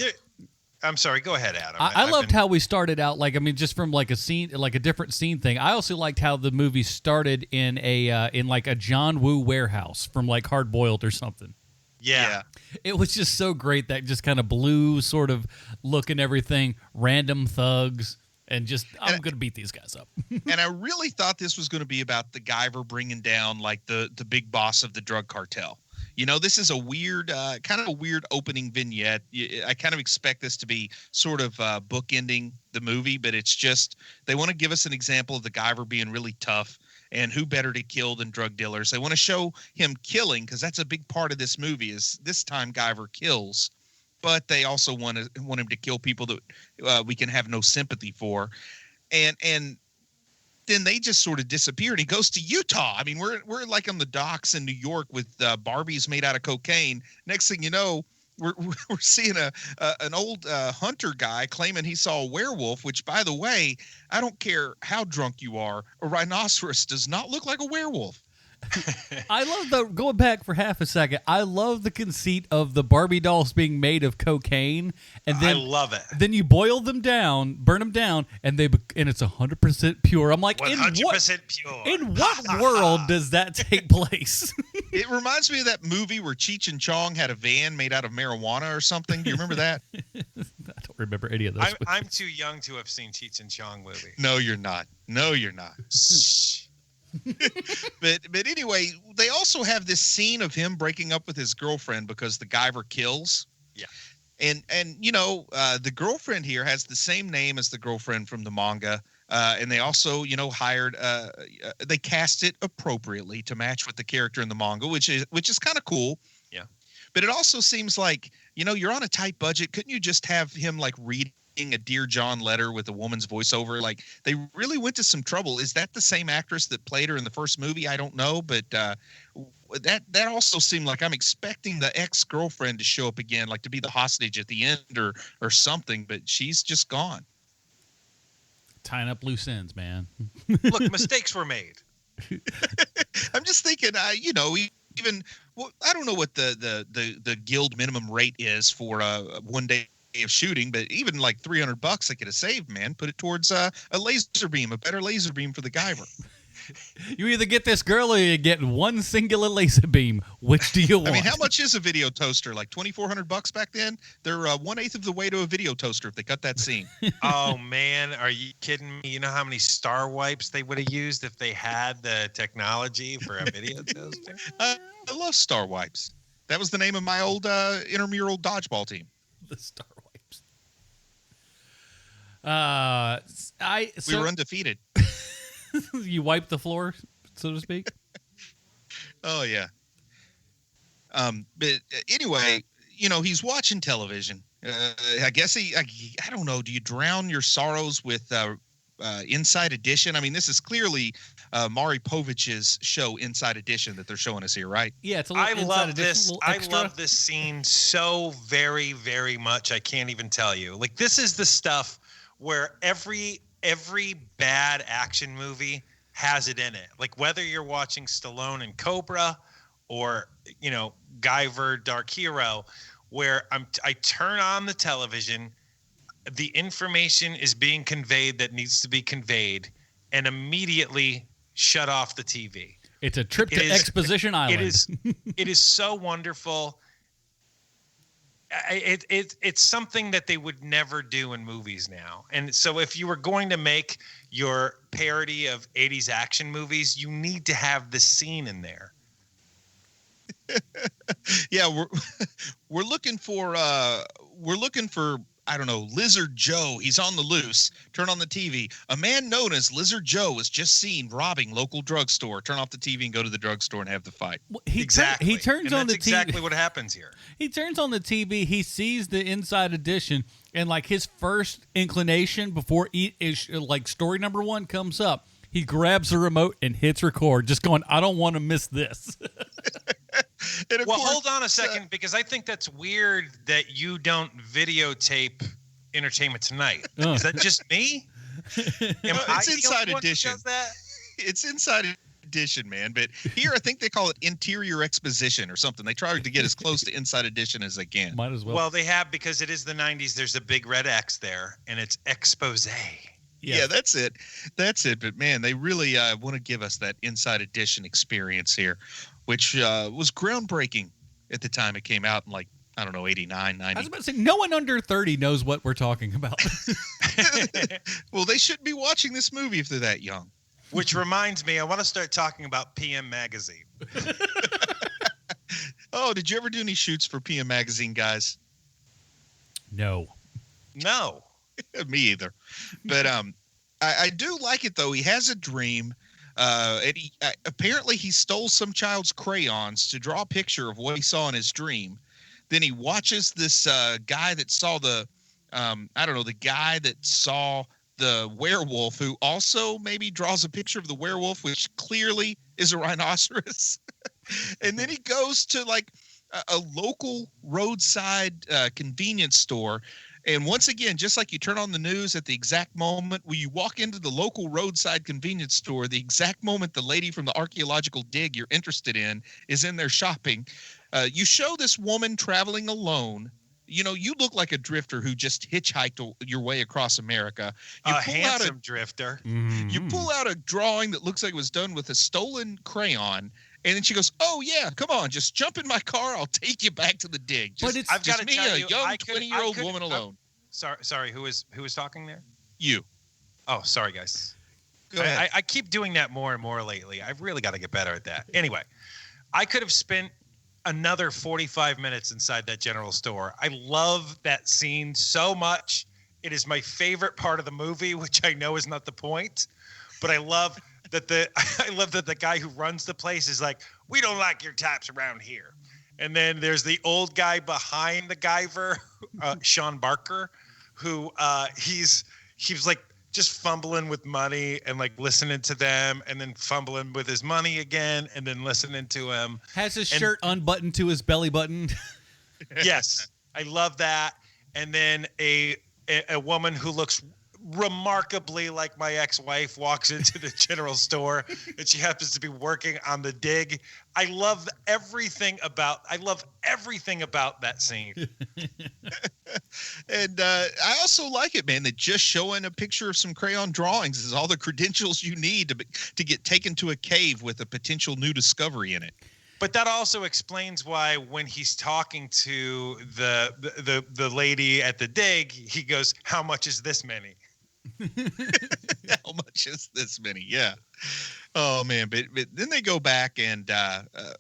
I'm sorry. Go ahead, Adam. I loved how we started out. Like, I mean, just from like a scene, like a different scene thing. I also liked how the movie started in like a John Woo warehouse from like Hard Boiled or something. Yeah. It was just so great, that just kind of blue sort of look and everything, random thugs. And just, I'm going to beat these guys up. And I really thought this was going to be about the Guyver bringing down like the big boss of the drug cartel. You know, this is a weird, kind of a weird opening vignette. I kind of expect this to be sort of bookending the movie, but it's just, they want to give us an example of the Guyver being really tough. And who better to kill than drug dealers? They want to show him killing, because that's a big part of this movie, is this time Guyver kills. But they also want him to kill people that we can have no sympathy for, and then they just sort of disappear. And he goes to Utah. I mean, we're like on the docks in New York with Barbies made out of cocaine. Next thing you know, we're seeing an old hunter guy claiming he saw a werewolf. Which, by the way, I don't care how drunk you are, a rhinoceros does not look like a werewolf. I love going back for half a second. I love the conceit of the Barbie dolls being made of cocaine, and then I love it. Then you boil them down, burn them down, and it's 100% pure. I'm like, 100% pure. In what world does that take place? It reminds me of that movie where Cheech and Chong had a van made out of marijuana or something. Do you remember that? I don't remember any of those. I'm too young to have seen Cheech and Chong movies. No, you're not. But anyway, they also have this scene of him breaking up with his girlfriend because the Guyver kills. Yeah. And you know, the girlfriend here has the same name as the girlfriend from the manga. And they also, you know, they cast it appropriately to match with the character in the manga, which is kind of cool. Yeah. But it also seems like, you know, you're on a tight budget. Couldn't you just have him like reading a Dear John letter with a woman's voiceover? Like, they really went to some trouble. Is that the same actress that played her in the first movie? I don't know, but that also seemed like I'm expecting the ex-girlfriend to show up again, like to be the hostage at the end or something, but she's just gone. Tying up loose ends, man. Look, mistakes were made. I'm just thinking, you know, even I don't know what the guild minimum rate is for one day of shooting, but even like $300 I could have saved, man. Put it towards a laser beam, a better laser beam for the Guyver. You either get this girl or you get one singular laser beam. Which do you want? I mean, how much is a video toaster? Like $2,400 back then? They're 1/8 of the way to a video toaster if they cut that scene. Oh man, are you kidding me? You know how many star wipes they would have used if they had the technology for a video toaster? I love Star Wipes. That was the name of my old intramural dodgeball team. The Star Wipes. We were undefeated. You wipe the floor, so to speak. Oh yeah. But anyway, he's watching television. I guess I don't know. Do you drown your sorrows with Inside Edition? I mean, this is clearly Maury Povich's show, Inside Edition, that they're showing us here, right? Yeah, it's a little Inside Edition. I love this scene so very, very much. I can't even tell you. Like, this is the stuff where every bad action movie has it in it. Like, whether you're watching Stallone and Cobra or, Guyver, Dark Hero, where I turn on the television, the information is being conveyed that needs to be conveyed, and immediately shut off the TV. It's a trip to Exposition Island. It is so wonderful. It's something that they would never do in movies now. And so if you were going to make your parody of 80s action movies, you need to have this scene in there. Yeah, we're looking for I don't know, Lizard Joe. He's on the loose. Turn on the TV. A man known as Lizard Joe was just seen robbing local drugstore. Turn off the TV and go to the drugstore and have the fight. Well, exactly. He turns on the TV. That's exactly what happens here. He turns on the TV. He sees the Inside Edition, and like his first inclination before story number 1 comes up, he grabs the remote and hits record, just going, I don't want to miss this. Hold on a second, because I think that's weird that you don't videotape Entertainment Tonight. Is that just me? It's Inside Edition. It's Inside Edition, man. But here, I think they call it interior exposition or something. They try to get as close to Inside Edition as they can. Might as well. Well, they have, because it is the 90s. There's a big red X there, and it's expose. Yeah, that's it. But man, they really want to give us that Inside Edition experience here, which was groundbreaking at the time it came out in 89, 90. I was about to say, no one under 30 knows what we're talking about. Well, they shouldn't be watching this movie if they're that young. Which reminds me, I want to start talking about PM Magazine. Oh, did you ever do any shoots for PM Magazine, guys? No. Me either. But I do like it, though. He has a dream. And apparently he stole some child's crayons to draw a picture of what he saw in his dream. Then he watches this guy that saw the guy that saw the werewolf, who also maybe draws a picture of the werewolf, which clearly is a rhinoceros. And then he goes to a local roadside convenience store. And once again, just like you turn on the news at the exact moment when you walk into the local roadside convenience store, the exact moment the lady from the archaeological dig you're interested in is in there shopping, you show this woman traveling alone. You look like a drifter who just hitchhiked your way across America. A handsome drifter. Mm-hmm. You pull out a drawing that looks like it was done with a stolen crayon. And then she goes, "Oh yeah, come on, just jump in my car. I'll take you back to the dig." I've got to tell you, a young 20-year-old woman alone. Sorry, who was talking there? You. Oh, sorry, guys. Go ahead. I keep doing that more and more lately. I've really got to get better at that. Anyway, I could have spent another 45 minutes inside that general store. I love that scene so much. It is my favorite part of the movie, which I know is not the point, but I love that the guy who runs the place is like, "We don't like your types around here." And then there's the old guy behind the Guyver, Sean Barker, who he's just fumbling with money and listening to them, and then fumbling with his money again, and then listening to him. Has his shirt unbuttoned to his belly button. Yes, I love that. And then a woman who looks remarkably like my ex-wife walks into the general store, and she happens to be working on the dig. I love everything about that scene. And I also like it, man, that just showing a picture of some crayon drawings is all the credentials you need to get taken to a cave with a potential new discovery in it. But that also explains why when he's talking to the lady at the dig, he goes, "How much is this many?" How much is this many? Yeah. Oh man, but then they go back and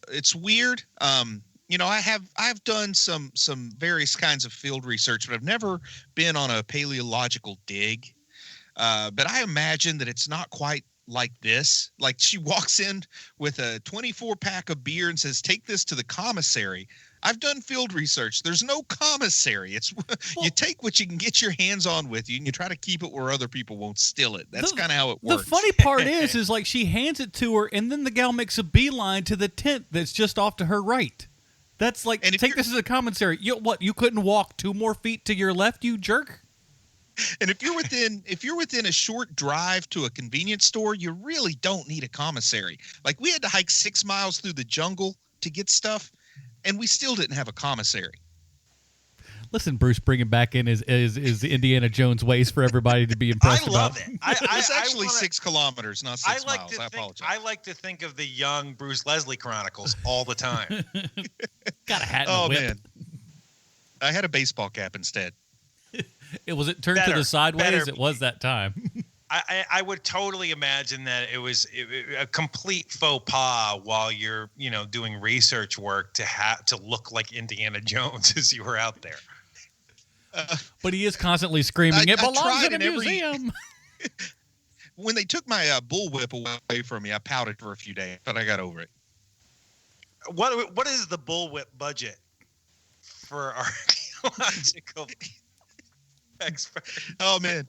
it's weird. I've done some various kinds of field research, but I've never been on a paleological dig. But I imagine that it's not quite like this. Like she walks in with a 24-pack of beer and says, "Take this to the commissary." I've done field research. There's no commissary. It's you take what you can get your hands on with you, and you try to keep it where other people won't steal it. That's kind of how it works. The funny part is like she hands it to her, and then the gal makes a beeline to the tent that's just off to her right. That's like, take this as a commissary. You couldn't walk 2 more feet to your left, you jerk? And if you're within a short drive to a convenience store, you really don't need a commissary. Like we had to hike 6 miles through the jungle to get stuff, and we still didn't have a commissary. Listen, Bruce, bringing back in is the Indiana Jones ways for everybody to be impressed about. I love it. It's actually 6 kilometers, not 6 miles. I apologize. I like to think of the young Bruce Leslie Chronicles all the time. Got a hat and a whip. Man. I had a baseball cap instead. It turned to the sideways. It was that time. I would totally imagine that it was a complete faux pas while you're doing research work to look like Indiana Jones as you were out there. But he is constantly screaming, "It belongs in a museum." When they took my bullwhip away from me, I pouted for a few days, but I got over it. What is the bullwhip budget for archaeological expert? Oh man,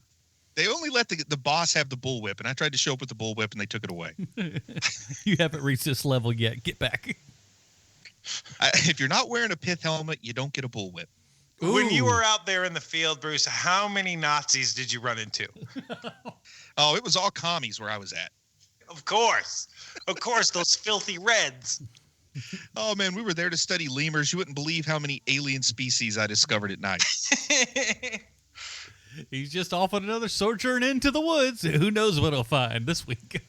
they only let the boss have the bullwhip, and I tried to show up with the bullwhip, and they took it away. You haven't reached this level yet. Get back. If you're not wearing a pith helmet, you don't get a bullwhip. Ooh. When you were out there in the field, Bruce, how many Nazis did you run into? Oh, it was all commies where I was at. Of course, those filthy Reds. Oh man, we were there to study lemurs. You wouldn't believe how many alien species I discovered at night. He's just off on another sojourn into the woods. Who knows what he'll find this week?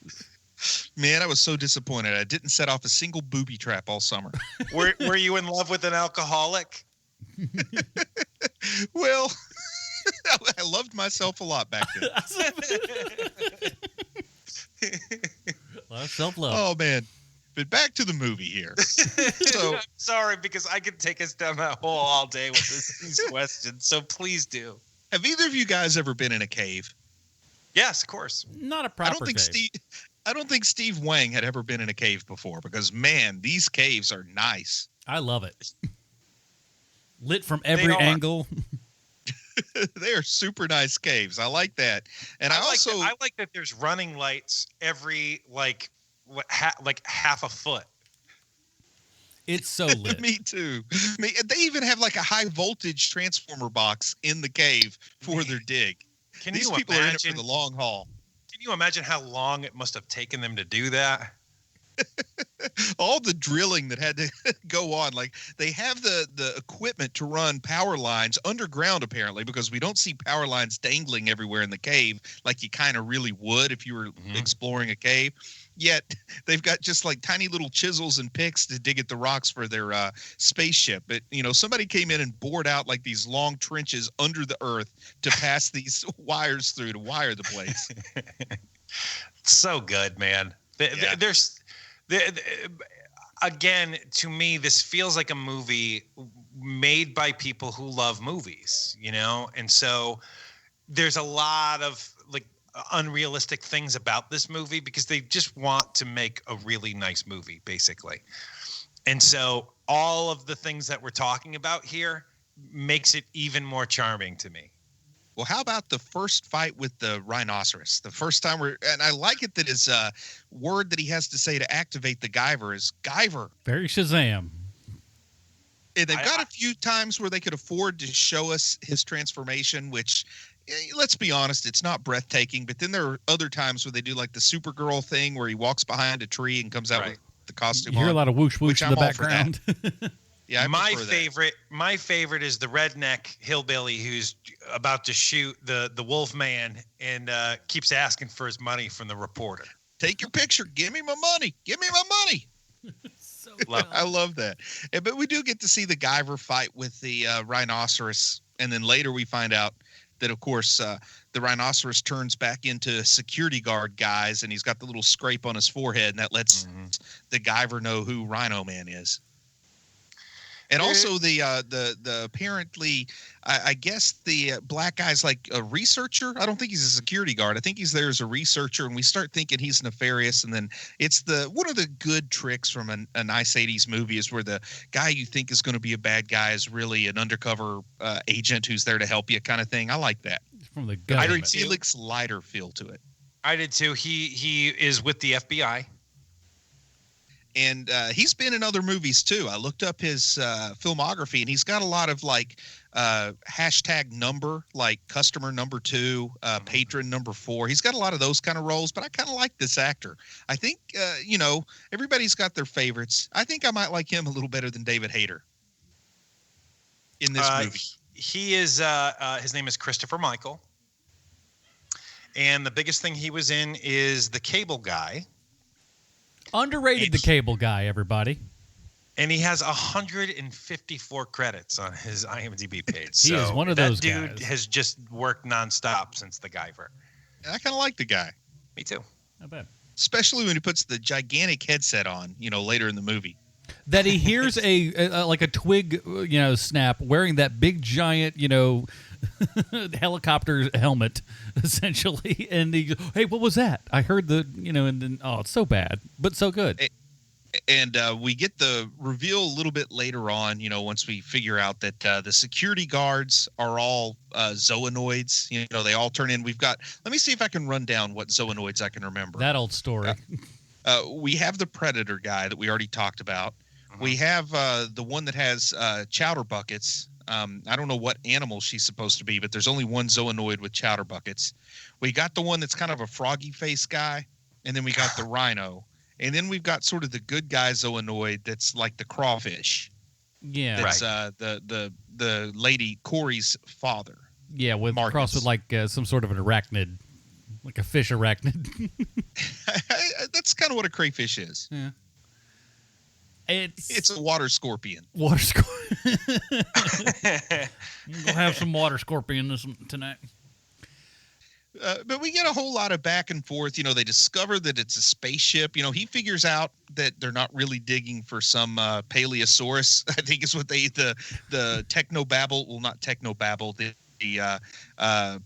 Man, I was so disappointed. I didn't set off a single booby trap all summer. Were you in love with an alcoholic? Well, I loved myself a lot back then. A lot of self-love. Oh, man. But back to the movie here. So, I'm sorry, because I could take us down that hole all day with these questions, so please do. Have either of you guys ever been in a cave? Yes, of course. Not a proper cave. I don't think Steve Wang had ever been in a cave before because, man, these caves are nice. I love it. Lit from every angle. They are super nice caves. I like that. And I like that there's running lights every half a foot. It's so lit. Me too. They even have like a high voltage transformer box in the cave for their dig. These people are in it for the long haul. Can you imagine how long it must have taken them to do that? All the drilling that had to go on. Like they have the equipment to run power lines underground, apparently, because we don't see power lines dangling everywhere in the cave like you kind of really would if you were exploring a cave. Yet they've got just like tiny little chisels and picks to dig at the rocks for their spaceship. But, somebody came in and bored out like these long trenches under the earth to pass these wires through to wire the place. So good, man. Yeah. Again, to me, this feels like a movie made by people who love movies, and so there's a lot of like unrealistic things about this movie because they just want to make a really nice movie, basically. And so all of the things that we're talking about here makes it even more charming to me. Well, how about the first fight with the rhinoceros? The first time and I like it that his word that he has to say to activate the Guyver is Guyver. Very Shazam. And they've got a few times where they could afford to show us his transformation, which, let's be honest, it's not breathtaking. But then there are other times where they do like the Supergirl thing where he walks behind a tree and comes out with the costume on. You hear a lot of whoosh whoosh in the background. Yeah, my favorite is the redneck hillbilly who's about to shoot the wolf man and keeps asking for his money from the reporter. Take your picture. Give me my money. Give me my money. So I love that. But we do get to see the Guyver fight with the rhinoceros. And then later we find out that, of course, the rhinoceros turns back into security guard guys, and he's got the little scrape on his forehead, and that lets the Guyver know who Rhino Man is. And also the apparently, I guess the black guy's like a researcher. I don't think he's a security guard. I think he's there as a researcher, and we start thinking he's nefarious. And then it's one of the good tricks from a nice 80s movie is where the guy you think is going to be a bad guy is really an undercover agent who's there to help you, kind of thing. I like that. From the government. Felix Leiter feel to it. I did too. He is with the FBI. And he's been in other movies too. I looked up his filmography, and he's got a lot of like hashtag number, like customer number 2, patron number 4. He's got a lot of those kind of roles, but I kind of like this actor. I think, everybody's got their favorites. I think I might like him a little better than David Hayter in this movie. He is, his name is Christopher Michael. And the biggest thing he was in is The Cable Guy. Underrated, The Cable Guy, everybody. And he has 154 credits on his IMDb page. He is one of those guys. That dude has just worked nonstop since the Guyver. I kind of like the guy. Me too. Not bad. Especially when he puts the gigantic headset on, later in the movie. That he hears like a twig, snap, wearing that big giant, helicopter helmet, essentially, and he goes, "Hey, what was that? I heard the, and then it's so bad, but so good." And we get the reveal a little bit later on, once we figure out that the security guards are all zoonoids. They all turn in. Let me see if I can run down what zoonoids I can remember. That old story. We have the Predator guy that we already talked about. We have the one that has chowder buckets. I don't know what animal she's supposed to be, but there's only one zoonoid with chowder buckets. We got the one that's kind of a froggy face guy, and then we got the rhino. And then we've got sort of the good guy zoonoid that's like the crawfish. Yeah. That's the lady Corey's father. Yeah, crossed with like some sort of an arachnid, like a fish arachnid. That's kind of what a crayfish is. Yeah. It's a water scorpion. Water scorpion. We'll have some water scorpion tonight. But we get a whole lot of back and forth. They discover that it's a spaceship. He figures out that they're not really digging for some Paleosaurus. I think is what the technobabble. Well, not technobabble. The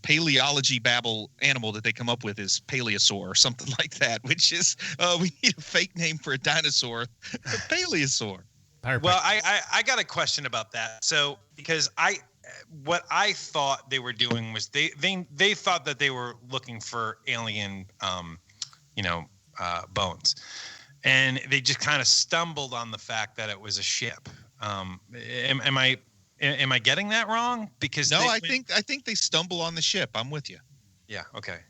paleology babble animal that they come up with is Paleosaur or something like that, which is we need a fake name for a dinosaur, Paleosaur. Perfect. Well, I got a question about that. So because what I thought they were doing was they thought that they were looking for alien bones, and they just kind of stumbled on the fact that it was a ship. Am I getting that wrong? Because I think they stumble on the ship. I'm with you. Yeah. Okay.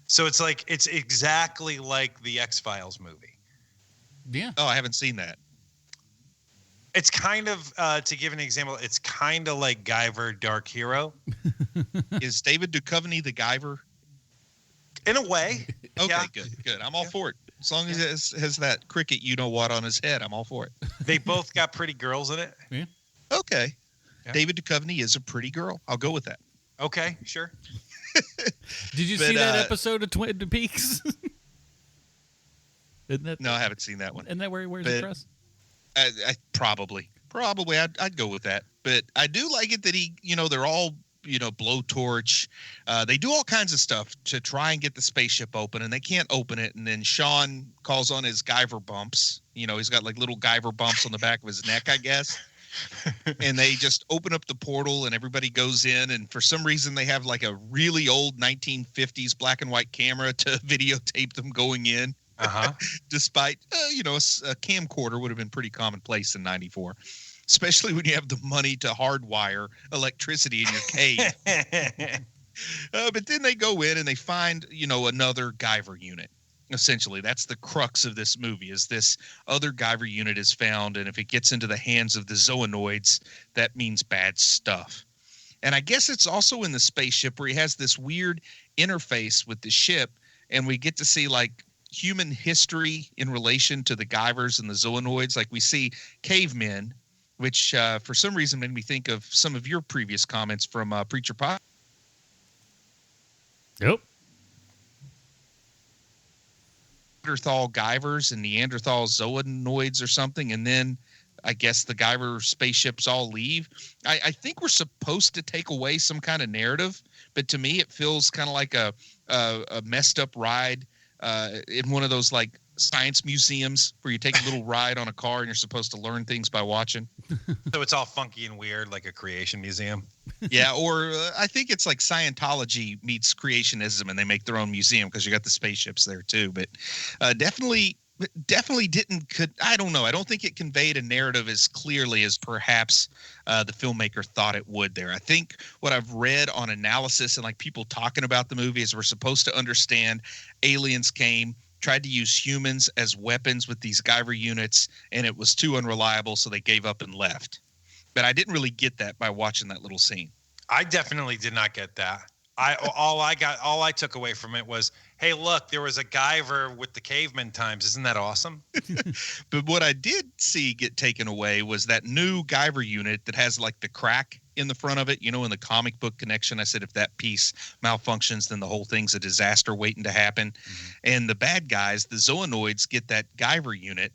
So it's exactly like the X-Files movie. Yeah. Oh, I haven't seen that. It's kind of to give an example. It's kind of like Guyver, Dark Hero. Is David Duchovny the Guyver? In a way. Okay. Yeah. Good. I'm all for it. As long as it has that cricket, on his head, I'm all for it. They both got pretty girls in it. Yeah. Okay. Yeah. David Duchovny is a pretty girl. I'll go with that. Okay, sure. Did you see that episode of Twin Peaks? Isn't that? No, I haven't seen that one. Isn't that where he wears the dress? I probably I'd go with that. But I do like it that he, they're all, blowtorch. They do all kinds of stuff to try and get the spaceship open, and they can't open it. And then Sean calls on his Guyver bumps. He's got like little Guyver bumps on the back of his neck, I guess. And they just open up the portal and everybody goes in. And for some reason, they have like a really old 1950s black and white camera to videotape them going in. Despite, a camcorder would have been pretty commonplace in 94, especially when you have the money to hardwire electricity in your cave. But then they go in and they find, another Guyver unit. Essentially, that's the crux of this movie, is this other Guyver unit is found. And if it gets into the hands of the zoonoids, that means bad stuff. And I guess it's also in the spaceship where he has this weird interface with the ship. And we get to see like human history in relation to the Guyvers and the zoonoids. Like we see cavemen, which for some reason made me think of some of your previous comments from Preacher Pop. Yep. Neanderthal Guyvers and Neanderthal zoonoids or something. And then I guess the Guyver spaceships all leave. I think we're supposed to take away some kind of narrative, but to me, it feels kind of like a messed up ride in one of those like science museums where you take a little ride on a car and you're supposed to learn things by watching. So it's all funky and weird, like a creation museum. Yeah, or I think it's like Scientology meets creationism, and they make their own museum because you got the spaceships there too. But definitely didn't. I don't know. I don't think it conveyed a narrative as clearly as perhaps the filmmaker thought it would there. I think what I've read on analysis and like people talking about the movie is we're supposed to understand aliens came, tried to use humans as weapons with these Guyver units, and it was too unreliable, so they gave up and left. But I didn't really get that by watching that little scene. I definitely did not get that. All I took away from it was, hey, look, there was a Guyver with the caveman times. Isn't that awesome? But what I did see get taken away was that new Guyver unit that has like the crack in the front of it. You know, in the comic book connection, I said if that piece malfunctions, then the whole thing's a disaster waiting to happen. Mm-hmm. And the bad guys, the Zoanoids, get that Guyver unit.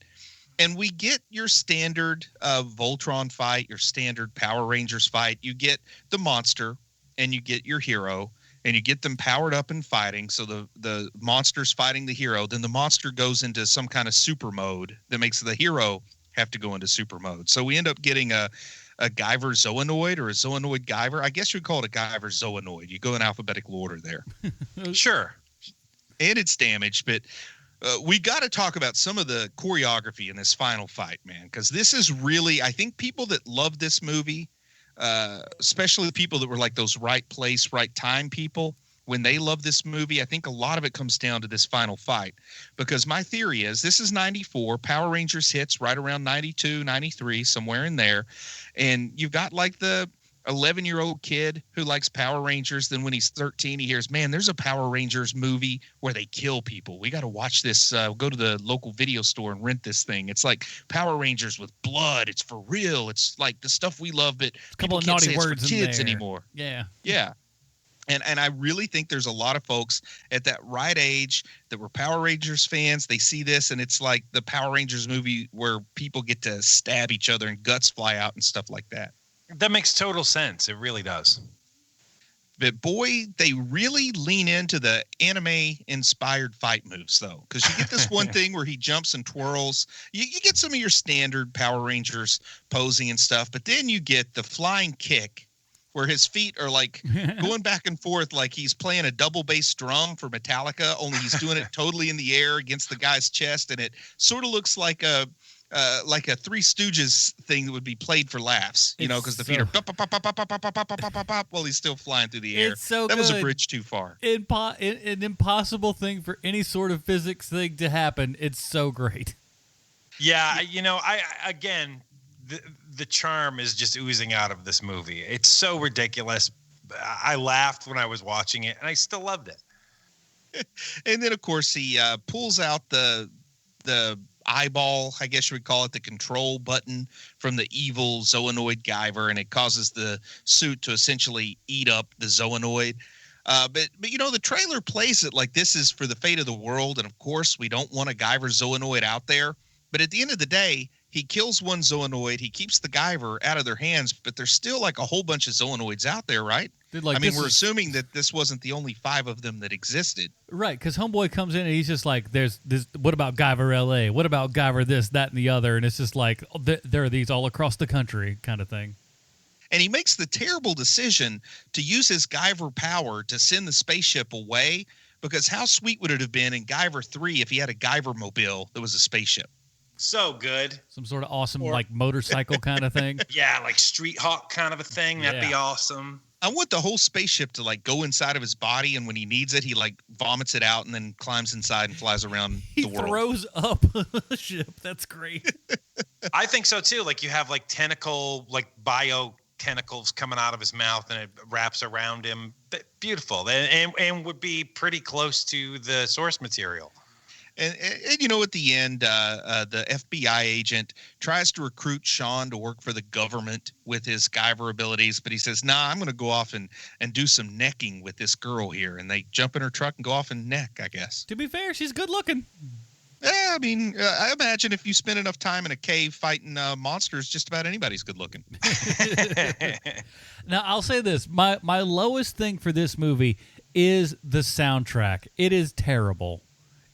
And we get your standard Voltron fight, your standard Power Rangers fight. You get the monster and you get your hero, and you get them powered up and fighting. So the monster's fighting the hero. Then the monster goes into some kind of super mode that makes the hero have to go into super mode. So we end up getting a Guyver Zoanoid or a Zoanoid Guyver. I guess you'd call it a Guyver Zoanoid. You go in alphabetical order there. Sure. And it's damaged, but we got to talk about some of the choreography in this final fight, man, because this is really, I think people that love this movie, especially the people that were like those right place, right time people, when they love this movie, I think a lot of it comes down to this final fight. Because my theory is this is 94, Power Rangers hits right around 92, 93, somewhere in there. And you've got like the 11-year-old kid who likes Power Rangers. Then when he's 13, he hears, man, there's a Power Rangers movie where they kill people. We got to watch this. Go to the local video store and rent this thing. It's like Power Rangers with blood. It's for real. It's like the stuff we love, but a couple of naughty words for kids in there anymore. Yeah. Yeah. And I really think there's a lot of folks at that right age that were Power Rangers fans. They see this, and it's like the Power Rangers movie where people get to stab each other and guts fly out and stuff like that. That makes total sense. It really does. But boy, they really lean into the anime-inspired fight moves, though, because you get this one thing where he jumps and twirls. You get some of your standard Power Rangers posing and stuff, but then you get the flying kick where his feet are like going back and forth like he's playing a double bass drum for Metallica, only he's doing it totally in the air against the guy's chest, and it sort of looks like a Three Stooges thing that would be played for laughs, you know, because the feet are pop, pop, pop, pop, pop, pop, pop, pop, pop, pop, pop, while he's still flying through the air. It's so that good. was a bridge too far. An impossible thing for any sort of physics thing to happen. It's so great. Yeah, you know, the charm is just oozing out of this movie. It's so ridiculous. I laughed when I was watching it, and I still loved it. And then, of course, he pulls out the eyeball, I guess you would call it, the control button from the evil Zoanoid Guyver, and it causes the suit to essentially eat up the Zoanoid. But you know, the trailer plays it like this is for the fate of the world, and of course, we don't want a Guyver Zoanoid out there. But at the end of the day, he kills one Zoanoid, he keeps the Guyver out of their hands, but there's still like a whole bunch of Zoanoids out there, right? Dude, like, I mean, we're assuming that this wasn't the only 5 of them that existed. Right, because Homeboy comes in and he's just like, there's this, what about Guyver LA? What about Guyver this, that, and the other? And it's just like, there are these all across the country kind of thing. And he makes the terrible decision to use his Guyver power to send the spaceship away, because how sweet would it have been in Guyver 3 if he had a Guyver mobile that was a spaceship? So good. Some sort of awesome, like, motorcycle kind of thing. Yeah, like Street Hawk kind of a thing. That'd be awesome. I want the whole spaceship to like go inside of his body, and when he needs it, he like vomits it out and then climbs inside and flies around the world. He throws up a ship. That's great. I think so too. Like you have like bio tentacles coming out of his mouth, and it wraps around him. Beautiful, and would be pretty close to the source material. And you know, at the end, the FBI agent tries to recruit Sean to work for the government with his Guyver abilities, but he says, nah, I'm going to go off and do some necking with this girl here. And they jump in her truck and go off and neck, I guess. To be fair, she's good looking. Yeah, I mean, I imagine if you spend enough time in a cave fighting monsters, just about anybody's good looking. Now, I'll say this. My lowest thing for this movie is the soundtrack. It is terrible.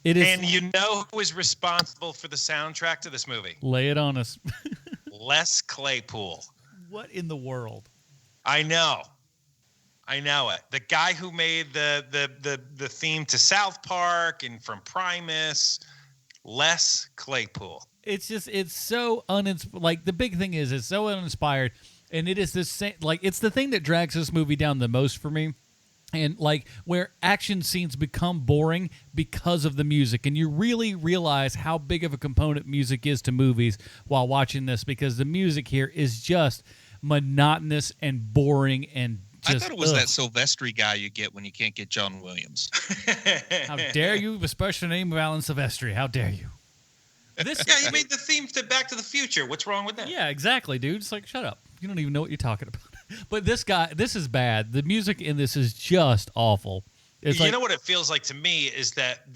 It is. And you know who is responsible for the soundtrack to this movie? Lay it on us. Les Claypool. What in the world? I know it. The guy who made the theme to South Park and from Primus, Les Claypool. It's so uninspired. Like, the big thing is, it's so uninspired, and it is this same, like, it's the thing that drags this movie down the most for me. And, like, where action scenes become boring because of the music. And you really realize how big of a component music is to movies while watching this, because the music here is just monotonous and boring and just, I thought it was that Silvestri guy you get when you can't get John Williams. How dare you bespesh the name of Alan Silvestri? How dare you? Yeah, you made the theme to Back to the Future. What's wrong with that? Yeah, exactly, dude. It's like, shut up. You don't even know what you're talking about. But this is bad. The music in this is just awful. It's you know what it feels like to me is that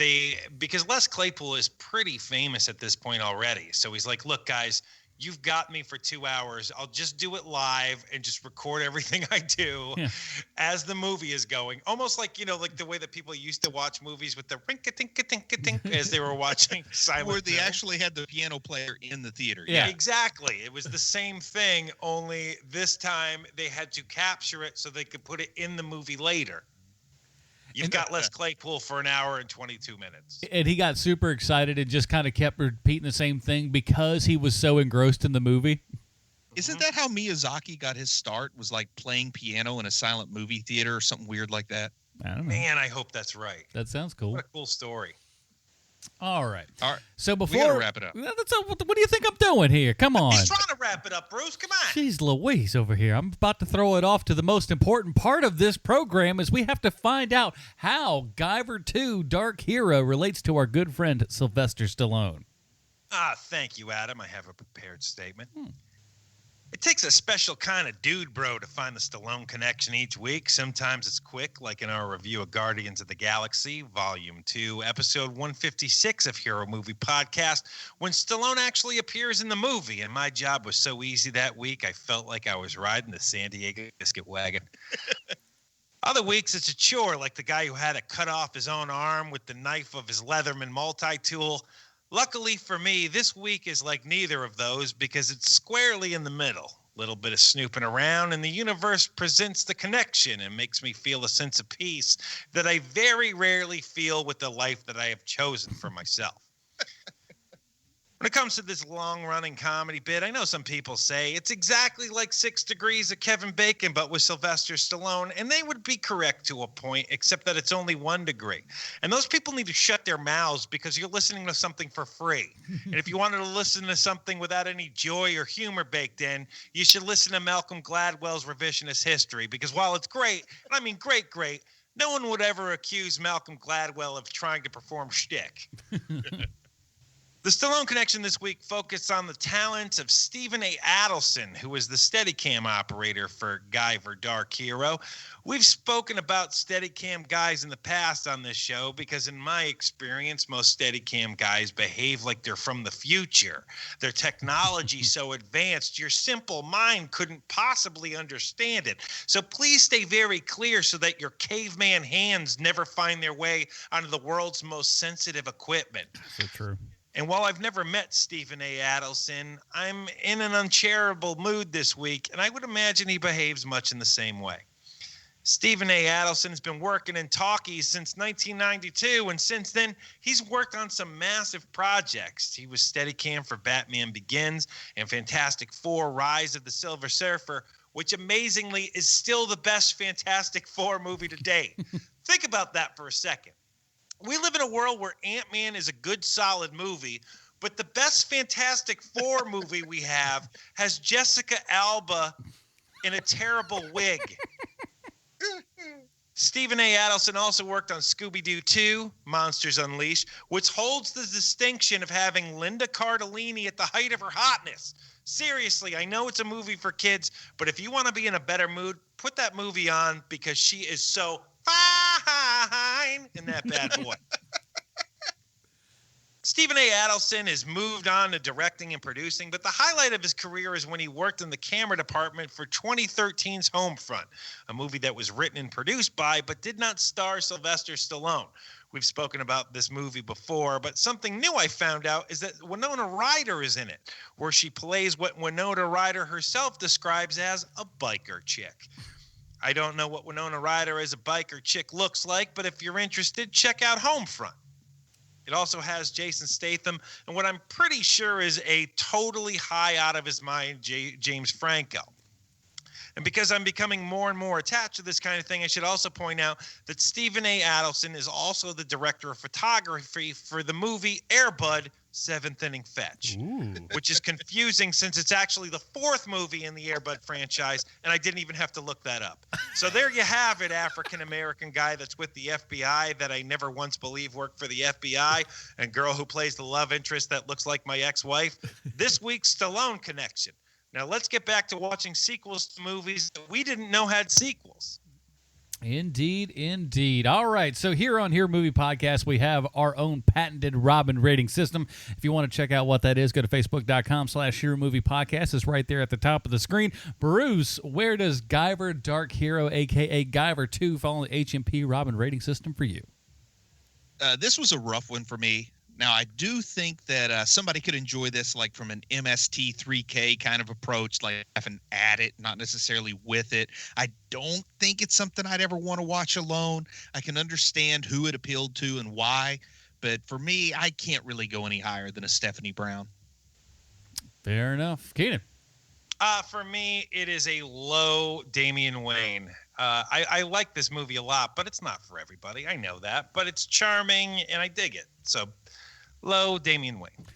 because Les Claypool is pretty famous at this point already. So he's like, look, guys, you've got me for 2 hours. I'll just do it live and just record everything I do as the movie is going. Almost like, like the way that people used to watch movies with the rink-a-tink-a-tink-a-tink as they were watching Silent Where they Hill. actually had the piano player in the theater. Yeah. Exactly. It was the same thing, only this time they had to capture it so they could put it in the movie later. You've got Les Claypool for an hour and 22 minutes. And he got super excited and just kind of kept repeating the same thing because he was so engrossed in the movie. Isn't that how Miyazaki got his start? Was like playing piano in a silent movie theater or something weird like that? I don't know. Man, I hope that's right. That sounds cool. What a cool story. All right. All right. So before We gotta wrap it up. What do you think I'm doing here? Come on. He's trying to wrap it up, Bruce. Come on. Jeez Louise over here. I'm about to throw it off to the most important part of this program, is we have to find out how Guyver 2 Dark Hero relates to our good friend Sylvester Stallone. Thank you, Adam. I have a prepared statement. It takes a special kind of dude, bro, to find the Stallone connection each week. Sometimes it's quick, like in our review of Guardians of the Galaxy, Volume 2, Episode 156 of Hero Movie Podcast, when Stallone actually appears in the movie. And my job was so easy that week, I felt like I was riding the San Diego biscuit wagon. Other weeks, it's a chore, like the guy who had to cut off his own arm with the knife of his Leatherman multi-tool. Luckily for me, this week is like neither of those because it's squarely in the middle. Little bit of snooping around, and the universe presents the connection and makes me feel a sense of peace that I very rarely feel with the life that I have chosen for myself. When it comes to this long-running comedy bit, I know some people say it's exactly like 6 Degrees of Kevin Bacon, but with Sylvester Stallone, and they would be correct to a point, except that it's only 1 degree. And those people need to shut their mouths because you're listening to something for free. And if you wanted to listen to something without any joy or humor baked in, you should listen to Malcolm Gladwell's Revisionist History, because while it's great, and I mean great, no one would ever accuse Malcolm Gladwell of trying to perform shtick. The Stallone connection this week focused on the talents of Stephen A. Adelson, who was the Steadicam operator for Guyver Dark Hero. We've spoken about Steadicam guys in the past on this show because in my experience, most Steadicam guys behave like they're from the future. Their technology so advanced, your simple mind couldn't possibly understand it. So please stay very clear so that your caveman hands never find their way onto the world's most sensitive equipment. So true. And while I've never met Stephen A. Adelson, I'm in an uncharitable mood this week, and I would imagine he behaves much in the same way. Stephen A. Adelson has been working in talkies since 1992, and since then, he's worked on some massive projects. He was Steadicam for Batman Begins and Fantastic Four: Rise of the Silver Surfer, which amazingly is still the best Fantastic Four movie to date. Think about that for a second. We live in a world where Ant-Man is a good, solid movie, but the best Fantastic Four movie we have has Jessica Alba in a terrible wig. Stephen A. Adelson also worked on Scooby-Doo 2, Monsters Unleashed, which holds the distinction of having Linda Cardellini at the height of her hotness. Seriously, I know it's a movie for kids, but if you want to be in a better mood, put that movie on because she is so fine in that bad boy. Stephen Stephen A. Adelson has moved on to directing and producing, but the highlight of his career is when he worked in the camera department for 2013's Homefront, a movie that was written and produced by but did not star Sylvester Stallone. We've spoken about this movie before, but something new I found out is that Winona Ryder is in it, where she plays what Winona Ryder herself describes as a biker chick. I don't know what Winona Ryder as a biker chick looks like, but if you're interested, check out Homefront. It also has Jason Statham and what I'm pretty sure is a totally high out of his mind James Franco. And because I'm becoming more and more attached to this kind of thing, I should also point out that Stephen A. Adelson is also the director of photography for the movie Air Bud, Seventh Inning Fetch, which is confusing since it's actually the fourth movie in the Air Bud franchise, and I didn't even have to look that up. So there you have it, African-American guy that's with the FBI that I never once believed worked for the FBI, and girl who plays the love interest that looks like my ex-wife. This week's Stallone connection. Now, let's get back to watching sequels to movies that we didn't know had sequels. Indeed, indeed. All right, so here on Hero Movie Podcast, we have our own patented Robin rating system. If you want to check out what that is, go to facebook.com/Hero Movie Podcast. It's right there at the top of the screen. Bruce, where does Guyver Dark Hero, a.k.a. Guyver 2, fall in the HMP Robin rating system for you? This was a rough one for me. Now, I do think that somebody could enjoy this like from an MST3K kind of approach, like having at it, not necessarily with it. I don't think it's something I'd ever want to watch alone. I can understand who it appealed to and why, but for me, I can't really go any higher than a Stephanie Brown. Fair enough. Keenan? For me, it is a low Damian Wayne. I like this movie a lot, but it's not for everybody. I know that, but it's charming and I dig it. So low Damian Wayne.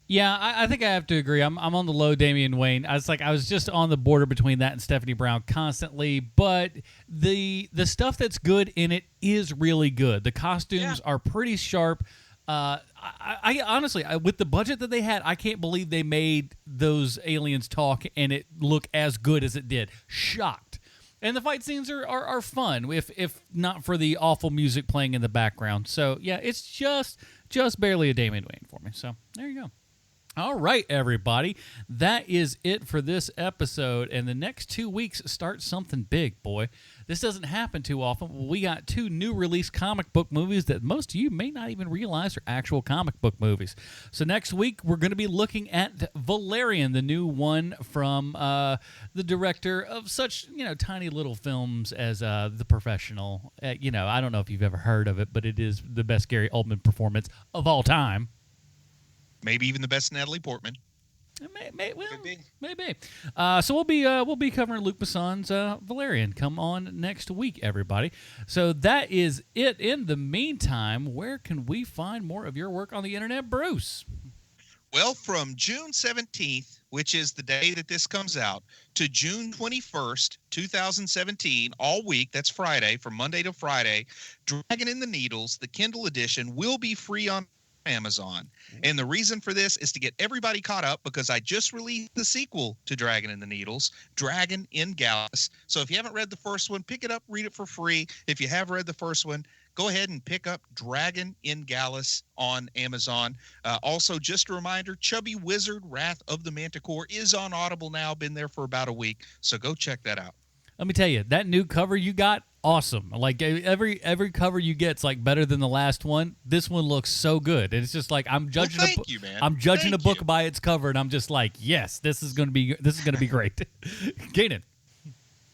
Yeah, I think I have to agree. I'm on the low Damian Wayne. I was just on the border between that and Stephanie Brown constantly, but the stuff that's good in it is really good. The costumes are pretty sharp. I honestly, with the budget that they had, I can't believe they made those aliens talk and it look as good as it did. Shocked. And the fight scenes are fun, if not for the awful music playing in the background. So, yeah, it's just barely a Damian Wayne for me. So, there you go. All right, everybody. That is it for this episode. And the next 2 weeks start something big, boy. This doesn't happen too often. We got 2 new release comic book movies that most of you may not even realize are actual comic book movies. So next week, we're going to be looking at Valerian, the new one from the director of such, tiny little films as The Professional. I don't know if you've ever heard of it, but it is the best Gary Oldman performance of all time. Maybe even the best Natalie Portman. Maybe. So we'll be covering Luc Besson's Valerian. Come on next week, everybody. So that is it. In the meantime, where can we find more of your work on the internet, Bruce? Well, from June 17th, which is the day that this comes out, to June 21st, 2017, all week, that's Friday, from Monday to Friday, Dragon in the Needles, the Kindle edition, will be free on Amazon. And the reason for this is to get everybody caught up because I just released the sequel to Dragon in the Needles, Dragon in Gallus. So if you haven't read the first one, pick it up, read it for free. If you have read the first one, go ahead and pick up Dragon in Gallus on Amazon. Also, just a reminder, Chubby Wizard, Wrath of the Manticore is on Audible now, been there for about a week. So go check that out. Let me tell you, that new cover you got, awesome. Like every cover you get's like better than the last one. This one looks so good. And it's just like I'm judging I'm judging a book by its cover and I'm just like, yes, this is going to be great. Keenan.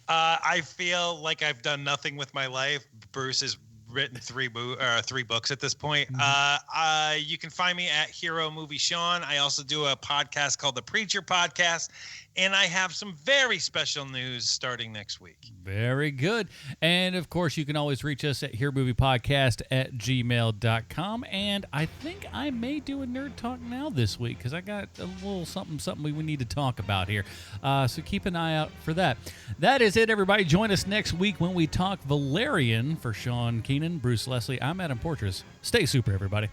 I feel like I've done nothing with my life. Bruce has written 3 books at this point. You can find me at Hero Movie Sean. I also do a podcast called The Preacher Podcast, and I have some very special news starting next week. Very good. And, of course, you can always reach us at HeroMoviePodcast@gmail.com. And I think I may do a Nerd Talk Now this week because I got a little something we need to talk about here. So keep an eye out for that. That is it, everybody. Join us next week when we talk Valerian. For Sean Keenan, Bruce Leslie, I'm Adam Portrais. Stay super, everybody.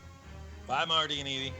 Bye, Marty and Edie.